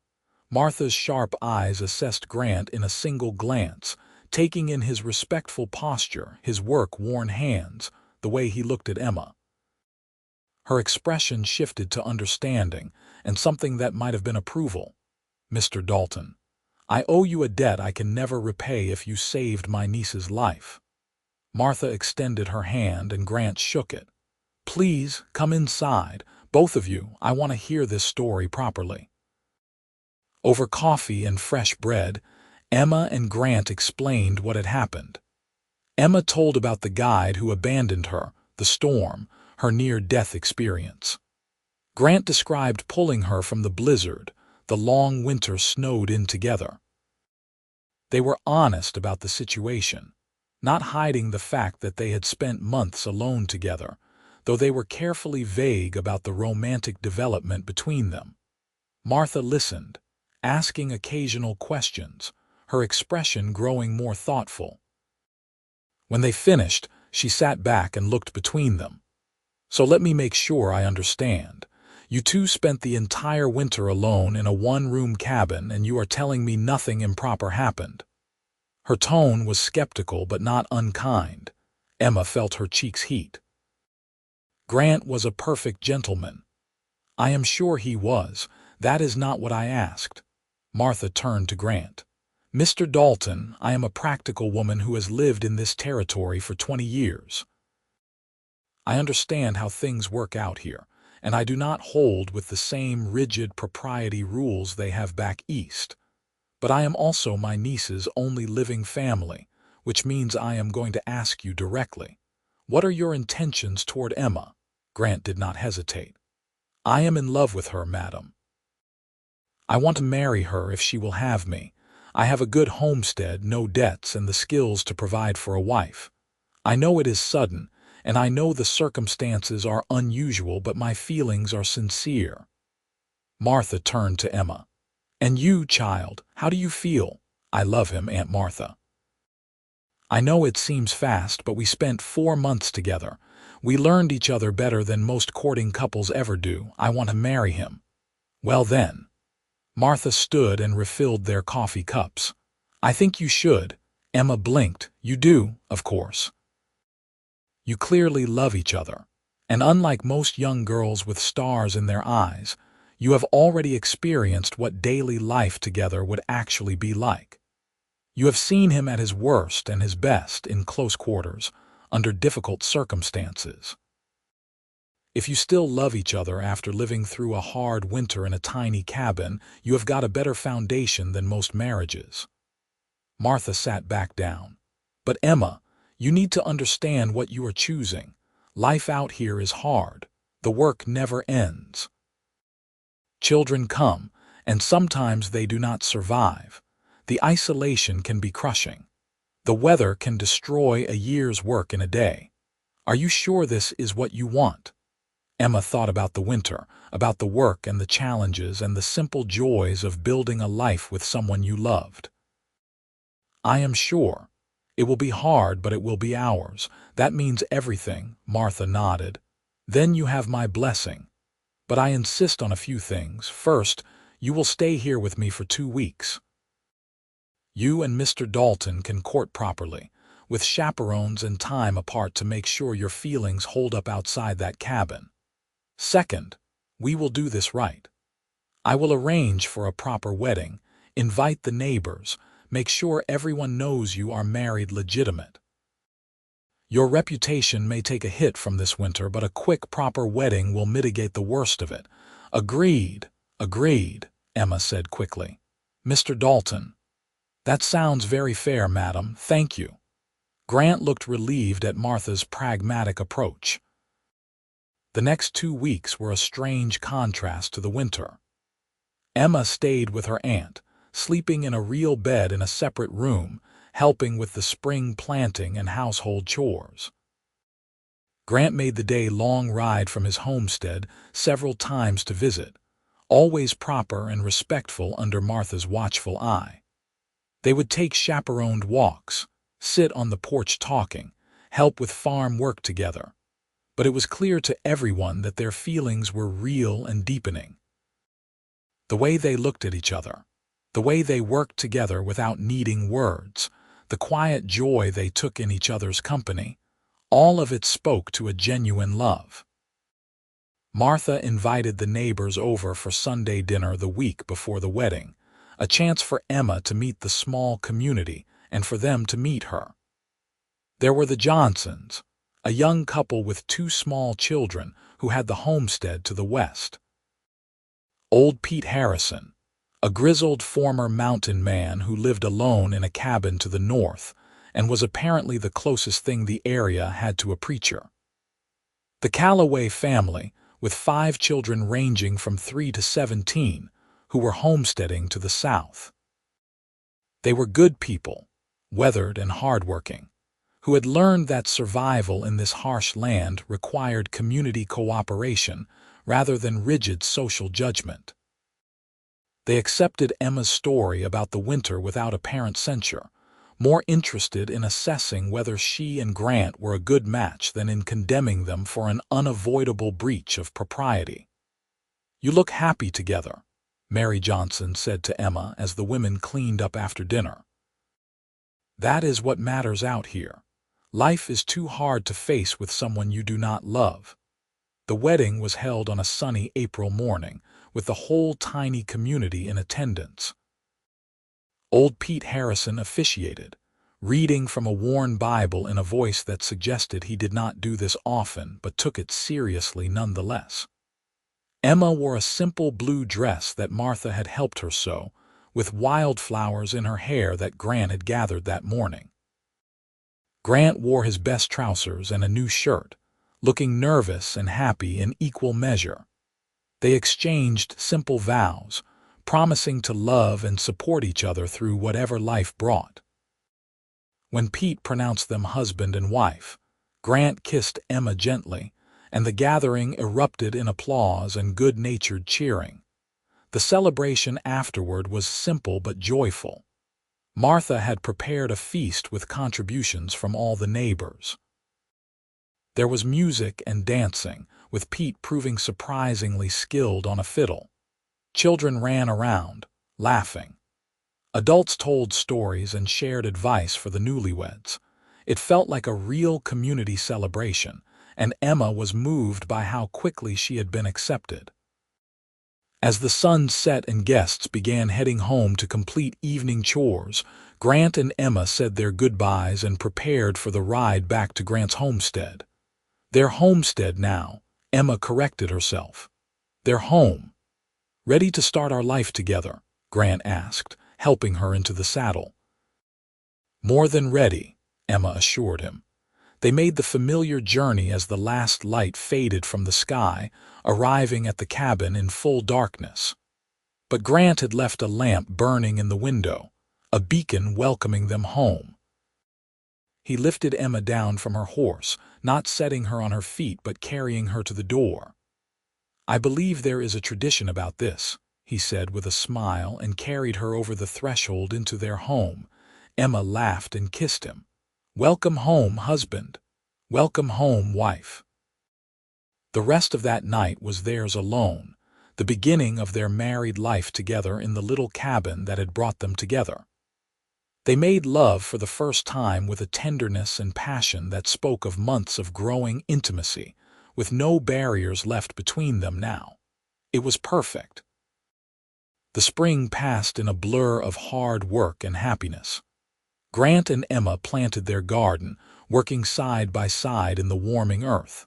Martha's sharp eyes assessed Grant in a single glance, taking in his respectful posture, his work-worn hands, the way he looked at Emma. Her expression shifted to understanding, and something that might have been approval. "Mr. Dalton, I owe you a debt I can never repay if you saved my niece's life." Martha extended her hand and Grant shook it. "Please, come inside, both of you. I want to hear this story properly." Over coffee and fresh bread, Emma and Grant explained what had happened. Emma told about the guide who abandoned her, the storm, her near-death experience. Grant described pulling her from the blizzard, the long winter snowed in together. They were honest about the situation, not hiding the fact that they had spent months alone together, though they were carefully vague about the romantic development between them. Martha listened, asking occasional questions, her expression growing more thoughtful. When they finished, she sat back and looked between them. "So let me make sure I understand. You two spent the entire winter alone in a one-room cabin and you are telling me nothing improper happened." Her tone was skeptical but not unkind. Emma felt her cheeks heat. "Grant was a perfect gentleman." "I am sure he was. That is not what I asked." Martha turned to Grant. "Mr. Dalton, I am a practical woman who has lived in this territory for 20 years. I understand how things work out here, and I do not hold with the same rigid propriety rules they have back east. But I am also my niece's only living family, which means I am going to ask you directly. What are your intentions toward Emma?" Grant did not hesitate. "I am in love with her, madam. I want to marry her if she will have me. I have a good homestead, no debts, and the skills to provide for a wife. I know it is sudden, and I know the circumstances are unusual, but my feelings are sincere." Martha turned to Emma. "And you, child, how do you feel?" "I love him, Aunt Martha. I know it seems fast, but we spent 4 months together. We learned each other better than most courting couples ever do. I want to marry him." "Well then." Martha stood and refilled their coffee cups. "I think you should." Emma blinked. "You do, of course. You clearly love each other, and unlike most young girls with stars in their eyes, you have already experienced what daily life together would actually be like. You have seen him at his worst and his best in close quarters, under difficult circumstances. If you still love each other after living through a hard winter in a tiny cabin, you have got a better foundation than most marriages." Martha sat back down. "But Emma, You need to understand what you are choosing. Life out here is hard. The work never ends. Children come, and sometimes they do not survive. The isolation can be crushing. The weather can destroy a year's work in a day. Are you sure this is what you want? Emma thought about the winter, about the work and the challenges and the simple joys of building a life with someone you loved. I am sure. It will be hard, but it will be ours. That means everything, Martha nodded. Then you have my blessing. But I insist on a few things. First, you will stay here with me for 2 weeks. You and Mr. Dalton can court properly, with chaperones and time apart to make sure your feelings hold up outside that cabin. Second, we will do this right. I will arrange for a proper wedding, invite the neighbors, make sure everyone knows you are married legitimate. Your reputation may take a hit from this winter, but a quick, proper wedding will mitigate the worst of it. Agreed, Emma said quickly. Mr. Dalton. That sounds very fair, madam. Thank you. Grant looked relieved at Martha's pragmatic approach. The next 2 weeks were a strange contrast to the winter. Emma stayed with her aunt, sleeping in a real bed in a separate room, helping with the spring planting and household chores. Grant made the day-long ride from his homestead several times to visit, always proper and respectful under Martha's watchful eye. They would take chaperoned walks, sit on the porch talking, help with farm work together. But it was clear to everyone that their feelings were real and deepening. The way they looked at each other, the way they worked together without needing words, the quiet joy they took in each other's company, all of it spoke to a genuine love. Martha invited the neighbors over for Sunday dinner the week before the wedding, a chance for Emma to meet the small community and for them to meet her. There were the Johnsons, a young couple with 2 small children who had the homestead to the west. Old Pete Harrison, a grizzled former mountain man who lived alone in a cabin to the north and was apparently the closest thing the area had to a preacher. The Calloway family, with 5 children ranging from 3 to 17, who were homesteading to the south. They were good people, weathered and hardworking, who had learned that survival in this harsh land required community cooperation rather than rigid social judgment. They accepted Emma's story about the winter without apparent censure, more interested in assessing whether she and Grant were a good match than in condemning them for an unavoidable breach of propriety. "You look happy together," Mary Johnson said to Emma as the women cleaned up after dinner. "That is what matters out here. Life is too hard to face with someone you do not love." The wedding was held on a sunny April morning, with the whole tiny community in attendance. Old Pete Harrison officiated, reading from a worn Bible in a voice that suggested he did not do this often but took it seriously nonetheless. Emma wore a simple blue dress that Martha had helped her sew, with wildflowers in her hair that Grant had gathered that morning. Grant wore his best trousers and a new shirt, looking nervous and happy in equal measure. They exchanged simple vows, promising to love and support each other through whatever life brought. When Pete pronounced them husband and wife, Grant kissed Emma gently, and the gathering erupted in applause and good-natured cheering. The celebration afterward was simple but joyful. Martha had prepared a feast with contributions from all the neighbors. There was music and dancing, with Pete proving surprisingly skilled on a fiddle. Children ran around, laughing. Adults told stories and shared advice for the newlyweds. It felt like a real community celebration, and Emma was moved by how quickly she had been accepted. As the sun set and guests began heading home to complete evening chores, Grant and Emma said their goodbyes and prepared for the ride back to Grant's homestead. Their homestead now, Emma corrected herself. Their home. "Ready to start our life together?" Grant asked, helping her into the saddle. "More than ready," Emma assured him. They made the familiar journey as the last light faded from the sky, arriving at the cabin in full darkness. But Grant had left a lamp burning in the window, a beacon welcoming them home. He lifted Emma down from her horse, not setting her on her feet but carrying her to the door. "I believe there is a tradition about this," he said with a smile, and carried her over the threshold into their home. Emma laughed and kissed him. "Welcome home, husband. Welcome home, wife." The rest of that night was theirs alone, the beginning of their married life together in the little cabin that had brought them together. They made love for the first time with a tenderness and passion that spoke of months of growing intimacy, with no barriers left between them now. It was perfect. The spring passed in a blur of hard work and happiness. Grant and Emma planted their garden, working side by side in the warming earth.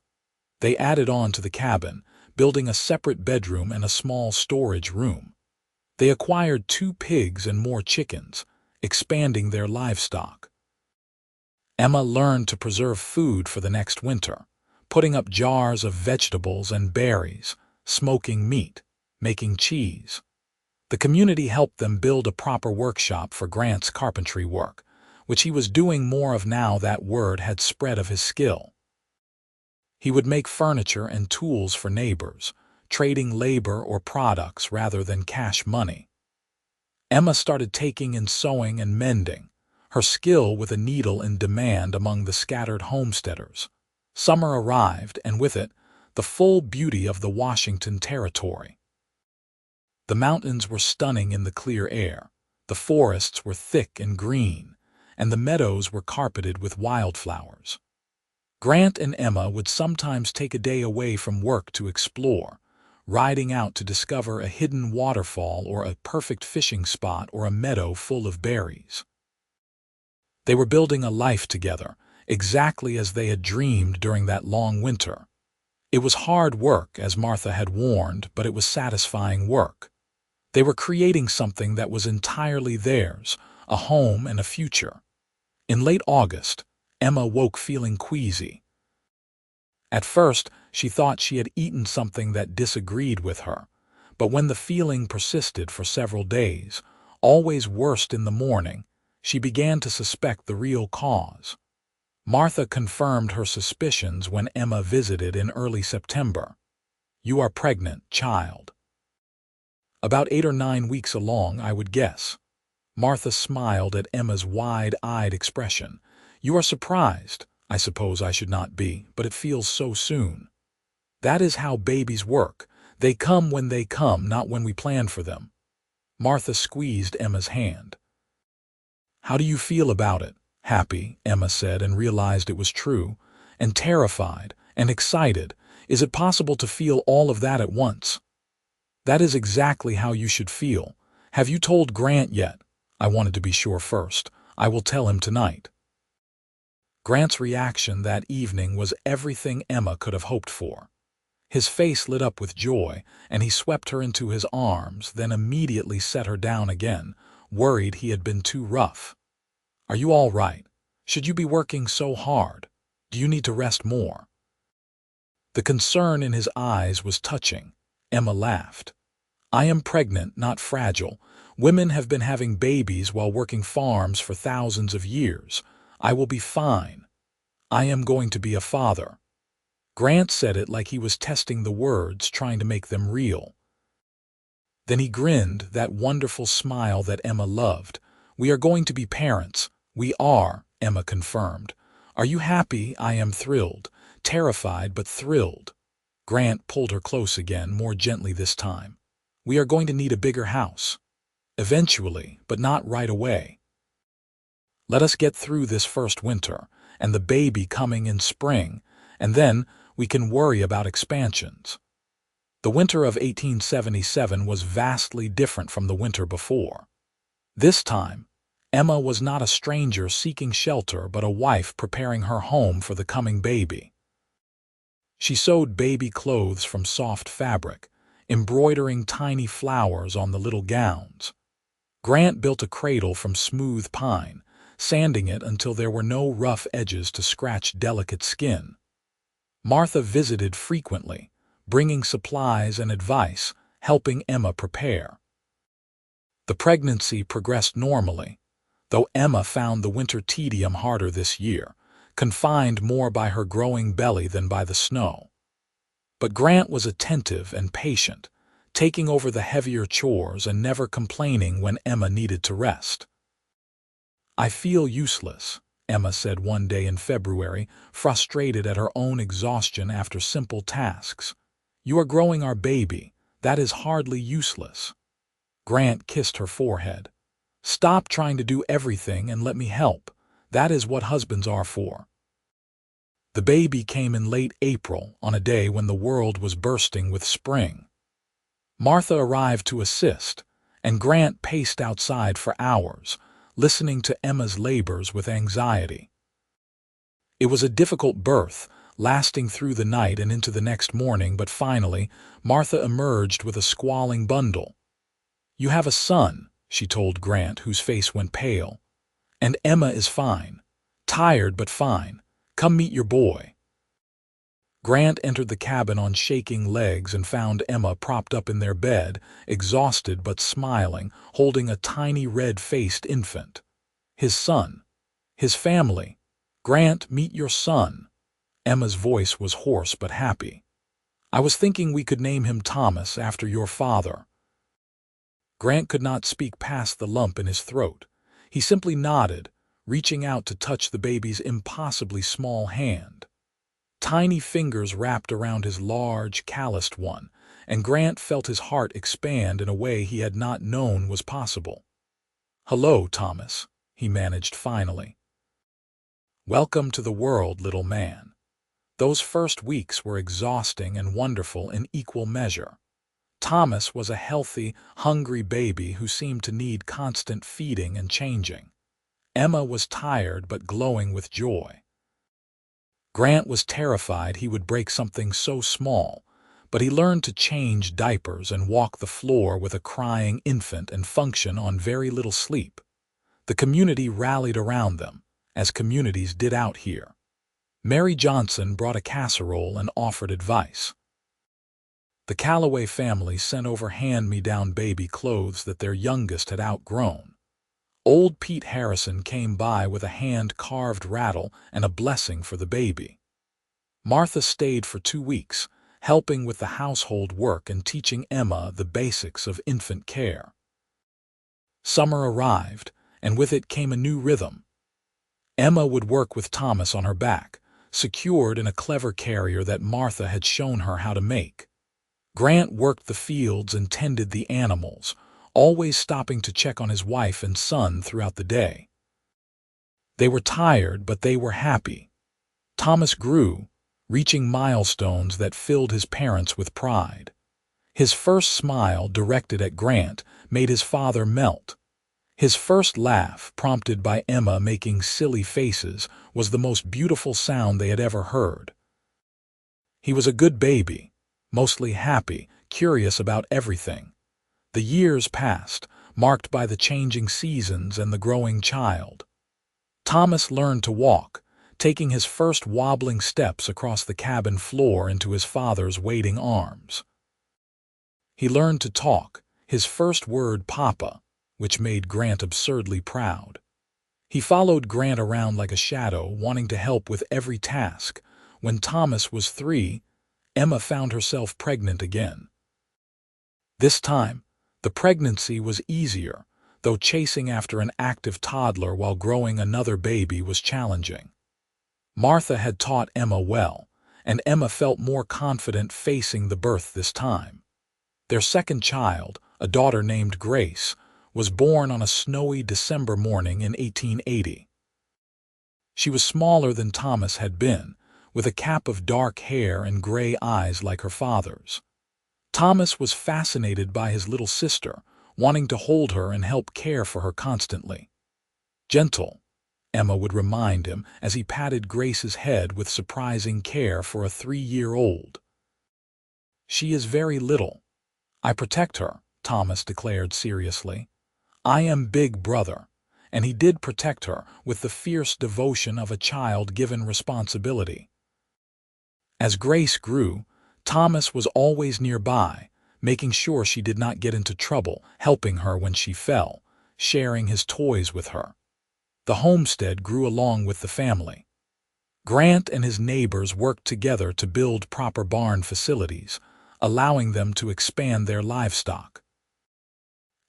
They added on to the cabin, building a separate bedroom and a small storage room. They acquired 2 pigs and more chickens, expanding their livestock. Emma learned to preserve food for the next winter, putting up jars of vegetables and berries, smoking meat, making cheese. The community helped them build a proper workshop for Grant's carpentry work, which he was doing more of now that word had spread of his skill. He would make furniture and tools for neighbors, trading labor or products rather than cash money. Emma started taking in sewing and mending, her skill with a needle in demand among the scattered homesteaders. Summer arrived, and with it, the full beauty of the Washington Territory. The mountains were stunning in the clear air, the forests were thick and green, and the meadows were carpeted with wildflowers. Grant and Emma would sometimes take a day away from work to explore, riding out to discover a hidden waterfall or a perfect fishing spot or a meadow full of berries. They were building a life together, exactly as they had dreamed during that long winter. It was hard work, as Martha had warned, but it was satisfying work. They were creating something that was entirely theirs, a home and a future. In late August, Emma woke feeling queasy. At first, she thought she had eaten something that disagreed with her, but when the feeling persisted for several days, always worst in the morning, she began to suspect the real cause. Martha confirmed her suspicions when Emma visited in early September. "You are pregnant, child." "About 8 or 9 weeks along, I would guess." Martha smiled at Emma's wide-eyed expression. "You are surprised. I suppose I should not be, but it feels so soon." "That is how babies work. They come when they come, not when we plan for them." Martha squeezed Emma's hand. "How do you feel about it?" "Happy," Emma said, and realized it was true. "And terrified, and excited. Is it possible to feel all of that at once?" "That is exactly how you should feel. Have you told Grant yet?" "I wanted to be sure first. I will tell him tonight." Grant's reaction that evening was everything Emma could have hoped for. His face lit up with joy, and he swept her into his arms, then immediately set her down again, worried he had been too rough. "Are you all right? Should you be working so hard? Do you need to rest more?" The concern in his eyes was touching. Emma laughed. "I am pregnant, not fragile. Women have been having babies while working farms for thousands of years. I will be fine. I am going to be a father." Grant said it like he was testing the words, trying to make them real. Then he grinned, that wonderful smile that Emma loved. "We are going to be parents." "We are," Emma confirmed. "Are you happy?" "I am thrilled. Terrified, but thrilled." Grant pulled her close again, more gently this time. "We are going to need a bigger house. Eventually, but not right away. Let us get through this first winter, and the baby coming in spring, and then we can worry about expansions." The winter of 1877 was vastly different from the winter before. This time, Emma was not a stranger seeking shelter, but a wife preparing her home for the coming baby. She sewed baby clothes from soft fabric, embroidering tiny flowers on the little gowns. Grant built a cradle from smooth pine, sanding it until there were no rough edges to scratch delicate skin. Martha visited frequently, bringing supplies and advice, helping Emma prepare. The pregnancy progressed normally, though Emma found the winter tedium harder this year, confined more by her growing belly than by the snow. But Grant was attentive and patient, taking over the heavier chores and never complaining when Emma needed to rest. "I feel useless," Emma said one day in February, frustrated at her own exhaustion after simple tasks. "You are growing our baby. That is hardly useless." Grant kissed her forehead. "Stop trying to do everything and let me help. That is what husbands are for." The baby came in late April, on a day when the world was bursting with spring. Martha arrived to assist, and Grant paced outside for hours, listening to Emma's labors with anxiety. It was a difficult birth, lasting through the night and into the next morning, but finally, Martha emerged with a squalling bundle. "You have a son," she told Grant, whose face went pale. "And Emma is fine. Tired, but fine. Come meet your boy." Grant entered the cabin on shaking legs and found Emma propped up in their bed, exhausted but smiling, holding a tiny red-faced infant. "His son. His family. Grant, meet your son." Emma's voice was hoarse but happy. "I was thinking we could name him Thomas after your father." Grant could not speak past the lump in his throat. He simply nodded, reaching out to touch the baby's impossibly small hand. Tiny fingers wrapped around his large, calloused one, and Grant felt his heart expand in a way he had not known was possible. "Hello, Thomas," he managed finally. "Welcome to the world, little man." Those first weeks were exhausting and wonderful in equal measure. Thomas was a healthy, hungry baby who seemed to need constant feeding and changing. Emma was tired but glowing with joy. Grant was terrified he would break something so small, but he learned to change diapers and walk the floor with a crying infant and function on very little sleep. The community rallied around them, as communities did out here. Mary Johnson brought a casserole and offered advice. The Calloway family sent over hand-me-down baby clothes that their youngest had outgrown. Old Pete Harrison came by with a hand-carved rattle and a blessing for the baby. Martha stayed for 2 weeks, helping with the household work and teaching Emma the basics of infant care. Summer arrived, and with it came a new rhythm. Emma would work with Thomas on her back, secured in a clever carrier that Martha had shown her how to make. Grant worked the fields and tended the animals, always stopping to check on his wife and son throughout the day. They were tired, but they were happy. Thomas grew, reaching milestones that filled his parents with pride. His first smile, directed at Grant, made his father melt. His first laugh, prompted by Emma making silly faces, was the most beautiful sound they had ever heard. He was a good baby, mostly happy, curious about everything. The years passed, marked by the changing seasons and the growing child. Thomas learned to walk, taking his first wobbling steps across the cabin floor into his father's waiting arms. He learned to talk, his first word "Papa," which made Grant absurdly proud. He followed Grant around like a shadow, wanting to help with every task. When Thomas was 3, Emma found herself pregnant again. This time, the pregnancy was easier, though chasing after an active toddler while growing another baby was challenging. Martha had taught Emma well, and Emma felt more confident facing the birth this time. Their second child, a daughter named Grace, was born on a snowy December morning in 1880. She was smaller than Thomas had been, with a cap of dark hair and gray eyes like her father's. Thomas was fascinated by his little sister, wanting to hold her and help care for her constantly. "Gentle," Emma would remind him as he patted Grace's head with surprising care for a 3-year-old. "She is very little. I protect her," Thomas declared seriously. "I am Big Brother, and he did protect her with the fierce devotion of a child given responsibility. As Grace grew, Thomas was always nearby, making sure she did not get into trouble, helping her when she fell, sharing his toys with her. The homestead grew along with the family. Grant and his neighbors worked together to build proper barn facilities, allowing them to expand their livestock.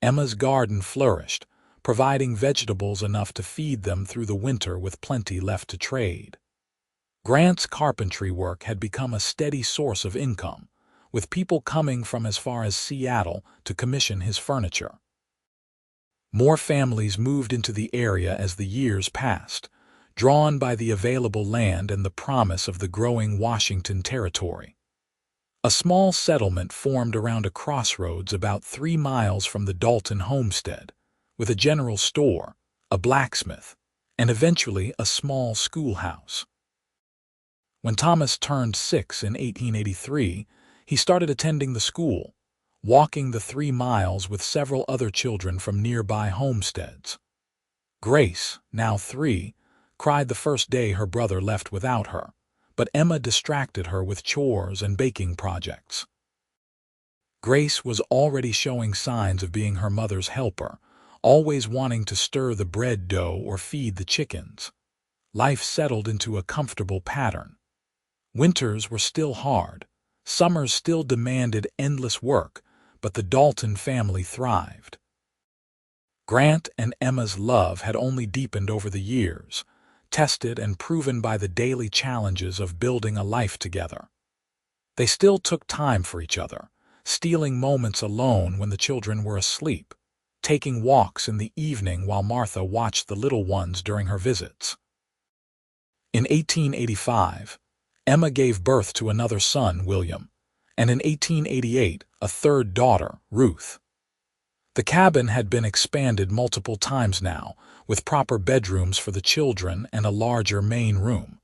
Emma's garden flourished, providing vegetables enough to feed them through the winter with plenty left to trade. Grant's carpentry work had become a steady source of income, with people coming from as far as Seattle to commission his furniture. More families moved into the area as the years passed, drawn by the available land and the promise of the growing Washington territory. A small settlement formed around a crossroads about 3 miles from the Dalton homestead, with a general store, a blacksmith, and eventually a small schoolhouse. When Thomas turned 6 in 1883, he started attending the school, walking the 3 miles with several other children from nearby homesteads. Grace, now 3, cried the first day her brother left without her, but Emma distracted her with chores and baking projects. Grace was already showing signs of being her mother's helper, always wanting to stir the bread dough or feed the chickens. Life settled into a comfortable pattern. Winters were still hard, summers still demanded endless work, but the Dalton family thrived. Grant and Emma's love had only deepened over the years, tested and proven by the daily challenges of building a life together. They still took time for each other, stealing moments alone when the children were asleep, taking walks in the evening while Martha watched the little ones during her visits. In 1885, Emma gave birth to another son, William, and in 1888, a third daughter, Ruth. The cabin had been expanded multiple times now, with proper bedrooms for the children and a larger main room.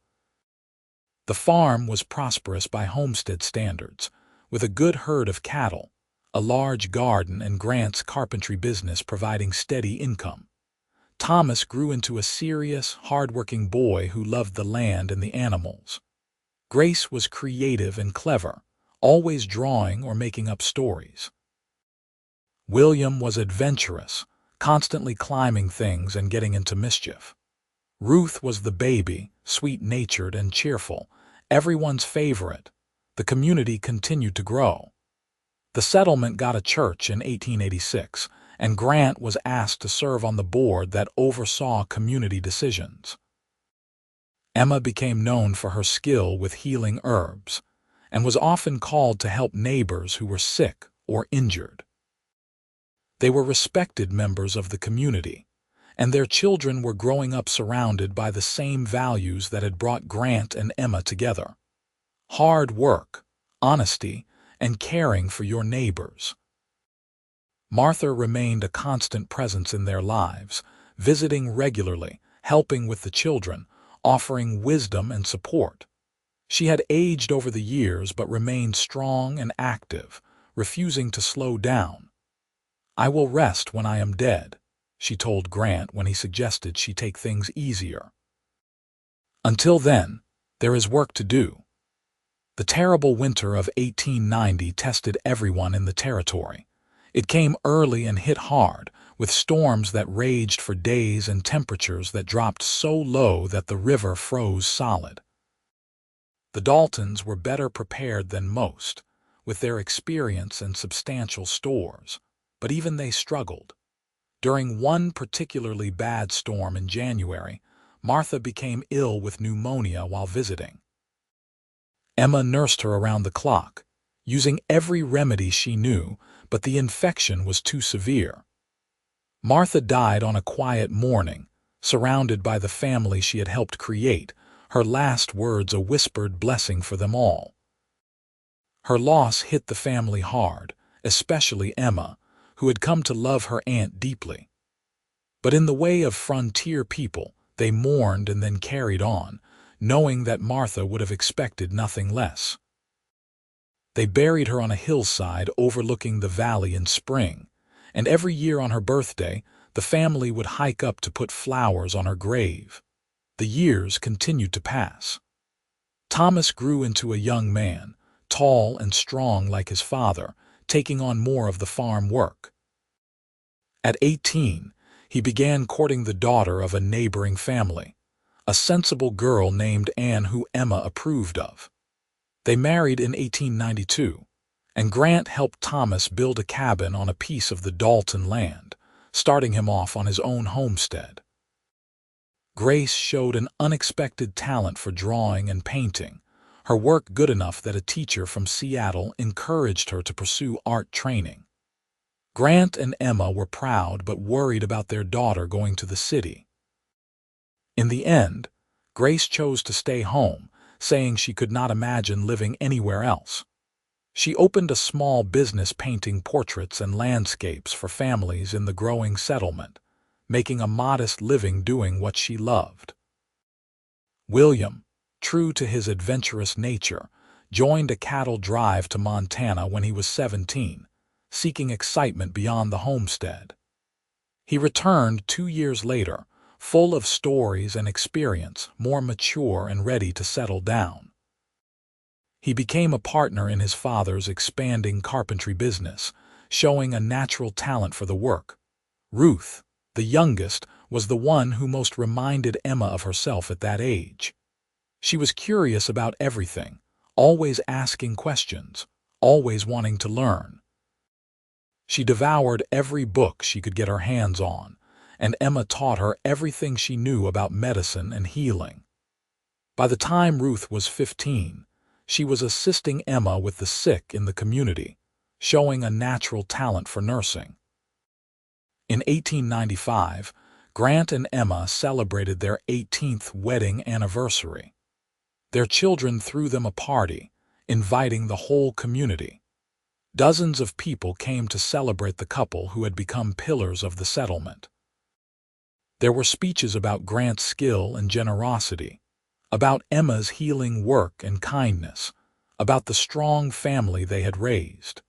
The farm was prosperous by homestead standards, with a good herd of cattle, a large garden, and Grant's carpentry business providing steady income. Thomas grew into a serious, hard-working boy who loved the land and the animals. Grace was creative and clever, always drawing or making up stories. William was adventurous, constantly climbing things and getting into mischief. Ruth was the baby, sweet-natured and cheerful, everyone's favorite. The community continued to grow. The settlement got a church in 1886, and Grant was asked to serve on the board that oversaw community decisions. Emma became known for her skill with healing herbs, and was often called to help neighbors who were sick or injured. They were respected members of the community, and their children were growing up surrounded by the same values that had brought Grant and Emma together: hard work, honesty, and caring for your neighbors. Martha remained a constant presence in their lives, visiting regularly, helping with the children, offering wisdom and support. She had aged over the years but remained strong and active, refusing to slow down. "I will rest when I am dead," she told Grant when he suggested she take things easier. "Until then, there is work to do." The terrible winter of 1890 tested everyone in the territory. It came early and hit hard, with storms that raged for days and temperatures that dropped so low that the river froze solid. The Daltons were better prepared than most, with their experience and substantial stores, but even they struggled. During one particularly bad storm in January, Martha became ill with pneumonia while visiting. Emma nursed her around the clock, using every remedy she knew, but the infection was too severe. Martha died on a quiet morning, surrounded by the family she had helped create, her last words a whispered blessing for them all. Her loss hit the family hard, especially Emma, who had come to love her aunt deeply. But in the way of frontier people, they mourned and then carried on, knowing that Martha would have expected nothing less. They buried her on a hillside overlooking the valley in spring, and every year on her birthday, The family would hike up to put flowers on her grave. The years continued to pass. Thomas grew into a young man, tall and strong like his father, taking on more of the farm work. At 18, he began courting the daughter of a neighboring family, a sensible girl named Anne who Emma approved of. They married in 1892, and Grant helped Thomas build a cabin on a piece of the Dalton land, starting him off on his own homestead. Grace showed an unexpected talent for drawing and painting, her work good enough that a teacher from Seattle encouraged her to pursue art training. Grant and Emma were proud but worried about their daughter going to the city. In the end, Grace chose to stay home, saying she could not imagine living anywhere else. She opened a small business painting portraits and landscapes for families in the growing settlement, making a modest living doing what she loved. William, true to his adventurous nature, joined a cattle drive to Montana when he was 17, seeking excitement beyond the homestead. He returned 2 years later, full of stories and experience, more mature and ready to settle down. He became a partner in his father's expanding carpentry business, showing a natural talent for the work. Ruth, the youngest, was the one who most reminded Emma of herself at that age. She was curious about everything, always asking questions, always wanting to learn. She devoured every book she could get her hands on, and Emma taught her everything she knew about medicine and healing. By the time Ruth was 15, she was assisting Emma with the sick in the community, showing a natural talent for nursing. In 1895, Grant and Emma celebrated their 18th wedding anniversary. Their children threw them a party, inviting the whole community. Dozens of people came to celebrate the couple who had become pillars of the settlement. There were speeches about Grant's skill and generosity, about Emma's healing work and kindness, about the strong family they had raised.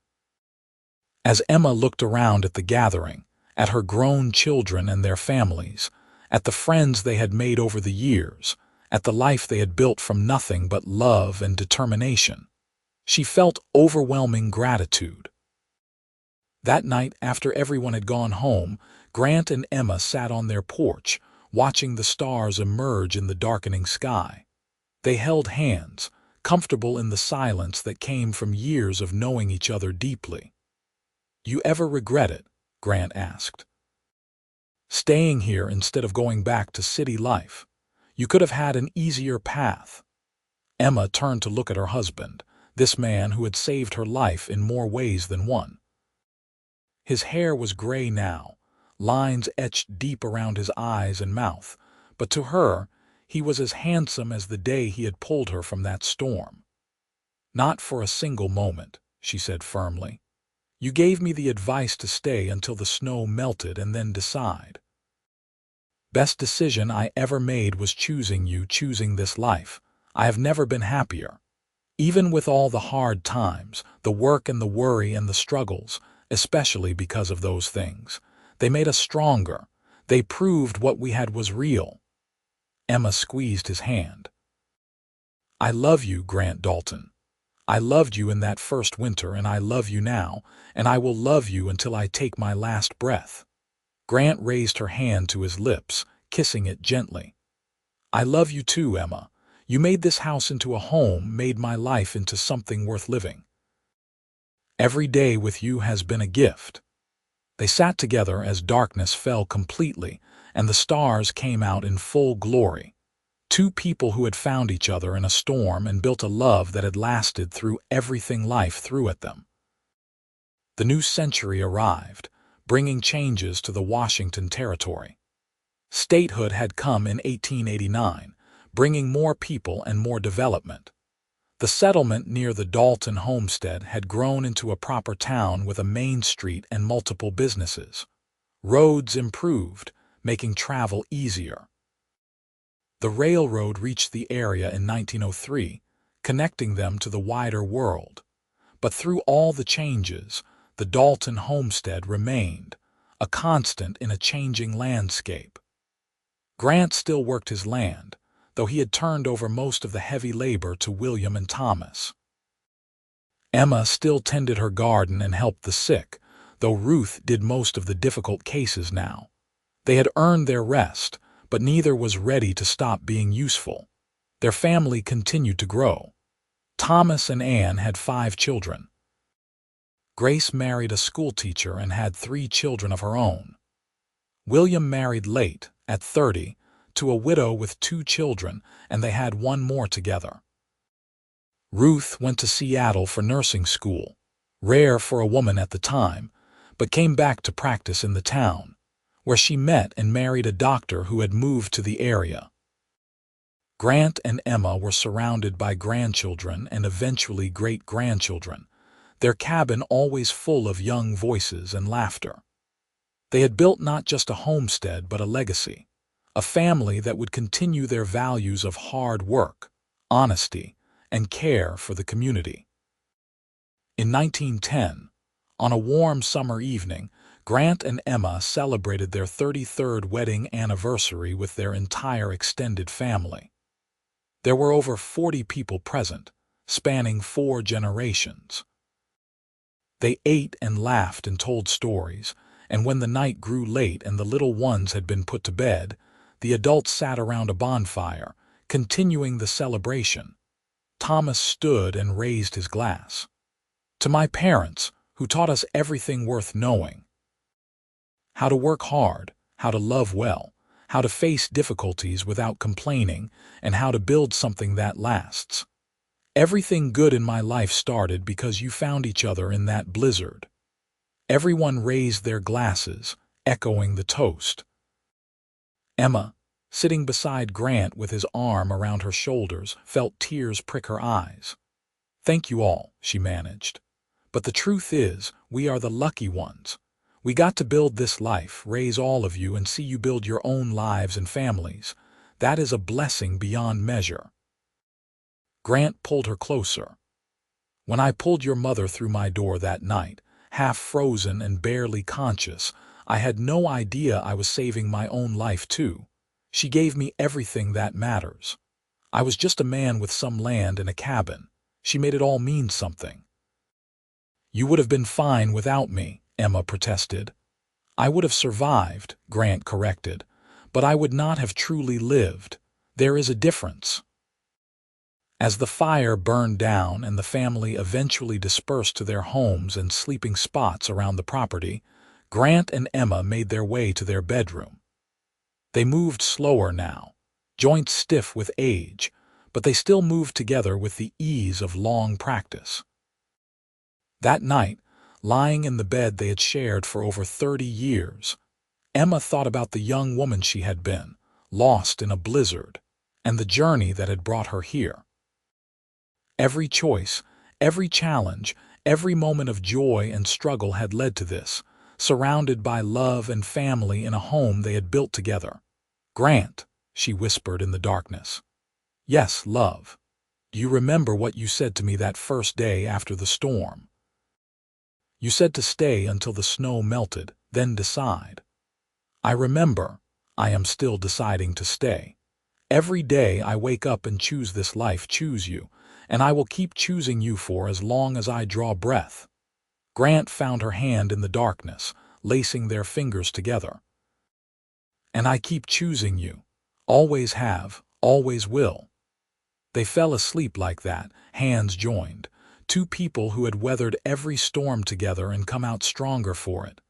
As Emma looked around at the gathering, at her grown children and their families, at the friends they had made over the years, at the life they had built from nothing but love and determination, she felt overwhelming gratitude. That night, after everyone had gone home, Grant and Emma sat on their porch, watching the stars emerge in the darkening sky. They held hands, comfortable in the silence that came from years of knowing each other deeply. "You ever regret it?" Grant asked. "Staying here instead of going back to city life. You could have had an easier path." Emma turned to look at her husband, this man who had saved her life in more ways than one. His hair was gray now, lines etched deep around his eyes and mouth, but to her, he was as handsome as the day he had pulled her from that storm. "Not for a single moment," she said firmly. "You gave me the advice to stay until the snow melted and then decide. Best decision I ever made was choosing you, choosing this life. I have never been happier. Even with all the hard times, the work and the worry and the struggles, especially because of those things, they made us stronger. They proved what we had was real." Emma squeezed his hand. "I love you, Grant Dalton. I loved you in that first winter, and I love you now, and I will love you until I take my last breath." Grant raised her hand to his lips, kissing it gently. "I love you too, Emma. You made this house into a home, made my life into something worth living. Every day with you has been a gift." They sat together as darkness fell completely and the stars came out in full glory. Two people who had found each other in a storm and built a love that had lasted through everything life threw at them. The new century arrived, bringing changes to the Washington Territory. Statehood had come in 1889, bringing more people and more development. The settlement near the Dalton homestead had grown into a proper town with a main street and multiple businesses. Roads improved, making travel easier. The railroad reached the area in 1903, connecting them to the wider world. But through all the changes, the Dalton homestead remained, a constant in a changing landscape. Grant still worked his land, though he had turned over most of the heavy labor to William and Thomas. Emma still tended her garden and helped the sick, though Ruth did most of the difficult cases now. They had earned their rest, but neither was ready to stop being useful. Their family continued to grow. Thomas and Anne had 5 children. Grace married a schoolteacher and had 3 children of her own. William married late, at 30, to a widow with 2 children, and they had 1 more together. Ruth went to Seattle for nursing school, rare for a woman at the time, but came back to practice in the town, where she met and married a doctor who had moved to the area. Grant and Emma were surrounded by grandchildren and eventually great-grandchildren, their cabin always full of young voices and laughter. They had built not just a homestead but a legacy, a family that would continue their values of hard work, honesty, and care for the community. In 1910, on a warm summer evening, Grant and Emma celebrated their 33rd wedding anniversary with their entire extended family. There were over 40 people present, spanning 4 generations. They ate and laughed and told stories, and when the night grew late and the little ones had been put to bed, the adults sat around a bonfire, continuing the celebration. Thomas stood and raised his glass. "To my parents, who taught us everything worth knowing. How to work hard, how to love well, how to face difficulties without complaining, and how to build something that lasts. Everything good in my life started because you found each other in that blizzard." Everyone raised their glasses, echoing the toast. Emma, sitting beside Grant with his arm around her shoulders, felt tears prick her eyes. "Thank you all," she managed. "But the truth is, we are the lucky ones. We got to build this life, raise all of you, and see you build your own lives and families. That is a blessing beyond measure." Grant pulled her closer. "When I pulled your mother through my door that night, half frozen and barely conscious, I had no idea I was saving my own life too. She gave me everything that matters. I was just a man with some land and a cabin. She made it all mean something." "You would have been fine without me," Emma protested. "I would have survived," Grant corrected, "but I would not have truly lived. There is a difference." As the fire burned down and the family eventually dispersed to their homes and sleeping spots around the property, Grant and Emma made their way to their bedroom. They moved slower now, joints stiff with age, but they still moved together with the ease of long practice. That night, lying in the bed they had shared for over 30 years, Emma thought about the young woman she had been, lost in a blizzard, and the journey that had brought her here. Every choice, every challenge, every moment of joy and struggle had led to this, surrounded by love and family in a home they had built together. "Grant," she whispered in the darkness. "Yes, love. Do you remember what you said to me that first day after the storm? You said to stay until the snow melted, then decide. I remember. I am still deciding to stay. Every day I wake up and choose this life, choose you, and I will keep choosing you for as long as I draw breath." Grant found her hand in the darkness, lacing their fingers together. "And I keep choosing you. Always have, always will." They fell asleep like that, hands joined, 2 people who had weathered every storm together and come out stronger for it.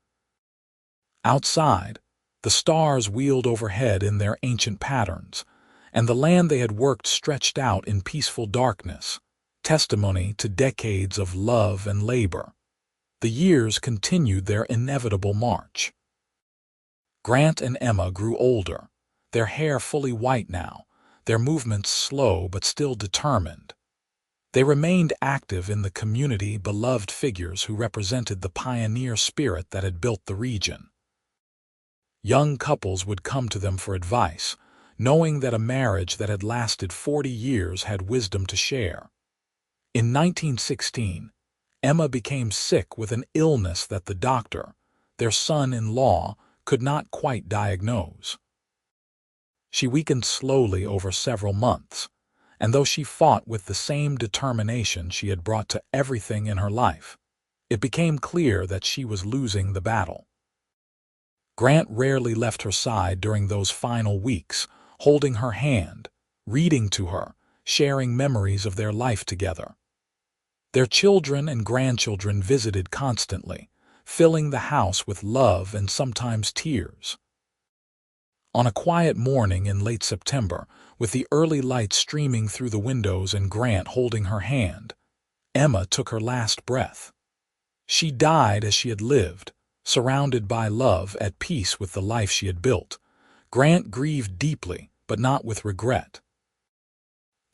Outside, the stars wheeled overhead in their ancient patterns, and the land they had worked stretched out in peaceful darkness, testimony to decades of love and labor. The years continued their inevitable march. Grant and Emma grew older, their hair fully white now, their movements slow but still determined. They remained active in the community, beloved figures who represented the pioneer spirit that had built the region. Young couples would come to them for advice, knowing that a marriage that had lasted 40 years had wisdom to share. In 1916, Emma became sick with an illness that the doctor, their son-in-law, could not quite diagnose. She weakened slowly over several months, and though she fought with the same determination she had brought to everything in her life, it became clear that she was losing the battle. Grant rarely left her side during those final weeks, holding her hand, reading to her, sharing memories of their life together. Their children and grandchildren visited constantly, filling the house with love and sometimes tears. On a quiet morning in late September, with the early light streaming through the windows and Grant holding her hand, Emma took her last breath. She died as she had lived, surrounded by love, at peace with the life she had built. Grant grieved deeply, but not with regret.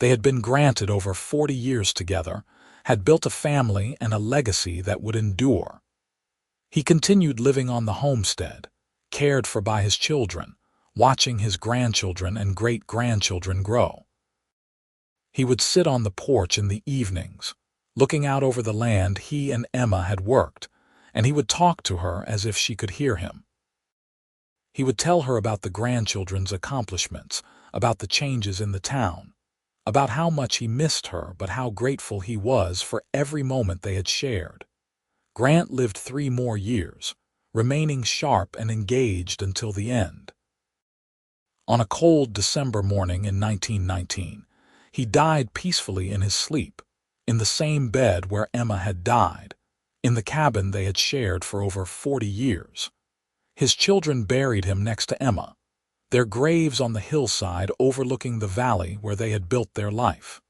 They had been granted over 40 years together, had built a family and a legacy that would endure. He continued living on the homestead, cared for by his children, watching his grandchildren and great-grandchildren grow. He would sit on the porch in the evenings, looking out over the land he and Emma had worked, and he would talk to her as if she could hear him. He would tell her about the grandchildren's accomplishments, about the changes in the town, about how much he missed her but how grateful he was for every moment they had shared. Grant lived 3 more years, remaining sharp and engaged until the end. On a cold December morning in 1919, he died peacefully in his sleep, in the same bed where Emma had died, in the cabin they had shared for over 40 years. His children buried him next to Emma, their graves on the hillside overlooking the valley where they had built their life.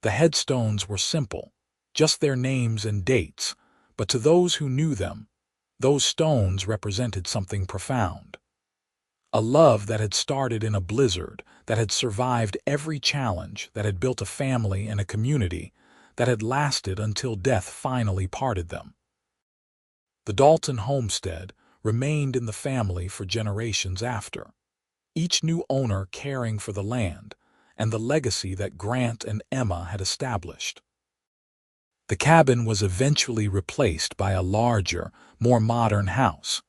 The headstones were simple, just their names and dates, but to those who knew them, those stones represented something profound. A love that had started in a blizzard, that had survived every challenge, that had built a family and a community, that had lasted until death finally parted them. The Dalton homestead remained in the family for generations after, each new owner caring for the land and the legacy that Grant and Emma had established. The cabin was eventually replaced by a larger, more modern house,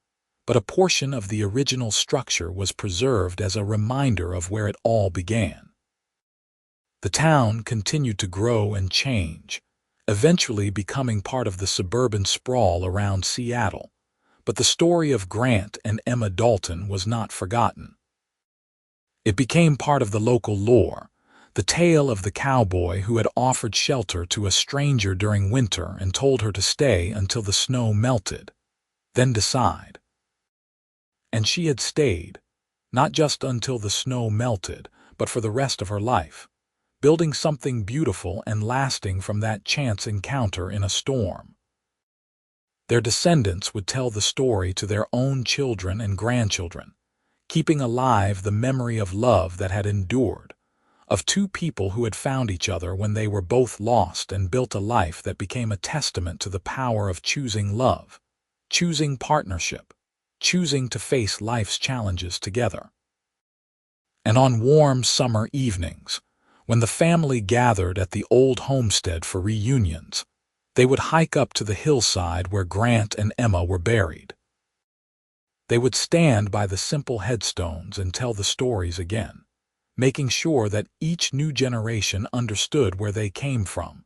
but a portion of the original structure was preserved as a reminder of where it all began. The town continued to grow and change, eventually becoming part of the suburban sprawl around Seattle, but the story of Grant and Emma Dalton was not forgotten. It became part of the local lore, the tale of the cowboy who had offered shelter to a stranger during winter and told her to stay until the snow melted, then decide. And she had stayed, not just until the snow melted, but for the rest of her life, building something beautiful and lasting from that chance encounter in a storm. Their descendants would tell the story to their own children and grandchildren, keeping alive the memory of love that had endured, of 2 people who had found each other when they were both lost and built a life that became a testament to the power of choosing love, choosing partnership, choosing to face life's challenges together. And on warm summer evenings, when the family gathered at the old homestead for reunions, they would hike up to the hillside where Grant and Emma were buried. They would stand by the simple headstones and tell the stories again, making sure that each new generation understood where they came from,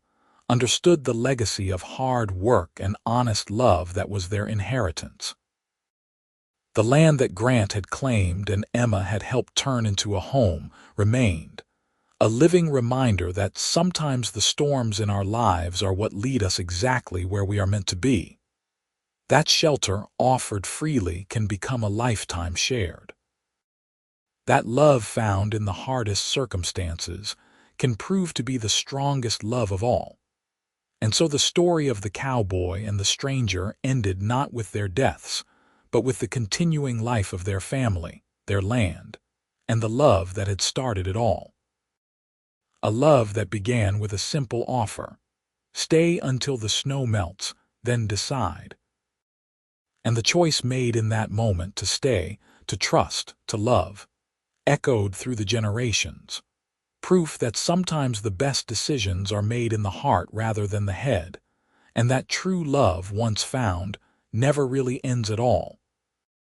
understood the legacy of hard work and honest love that was their inheritance. The land that Grant had claimed and Emma had helped turn into a home remained, a living reminder that sometimes the storms in our lives are what lead us exactly where we are meant to be. That shelter offered freely can become a lifetime shared. That love found in the hardest circumstances can prove to be the strongest love of all. And so the story of the cowboy and the stranger ended not with their deaths, but with the continuing life of their family, their land, and the love that had started it all. A love that began with a simple offer: stay until the snow melts, then decide. And the choice made in that moment to stay, to trust, to love, echoed through the generations, proof that sometimes the best decisions are made in the heart rather than the head, and that true love, once found, never really ends at all.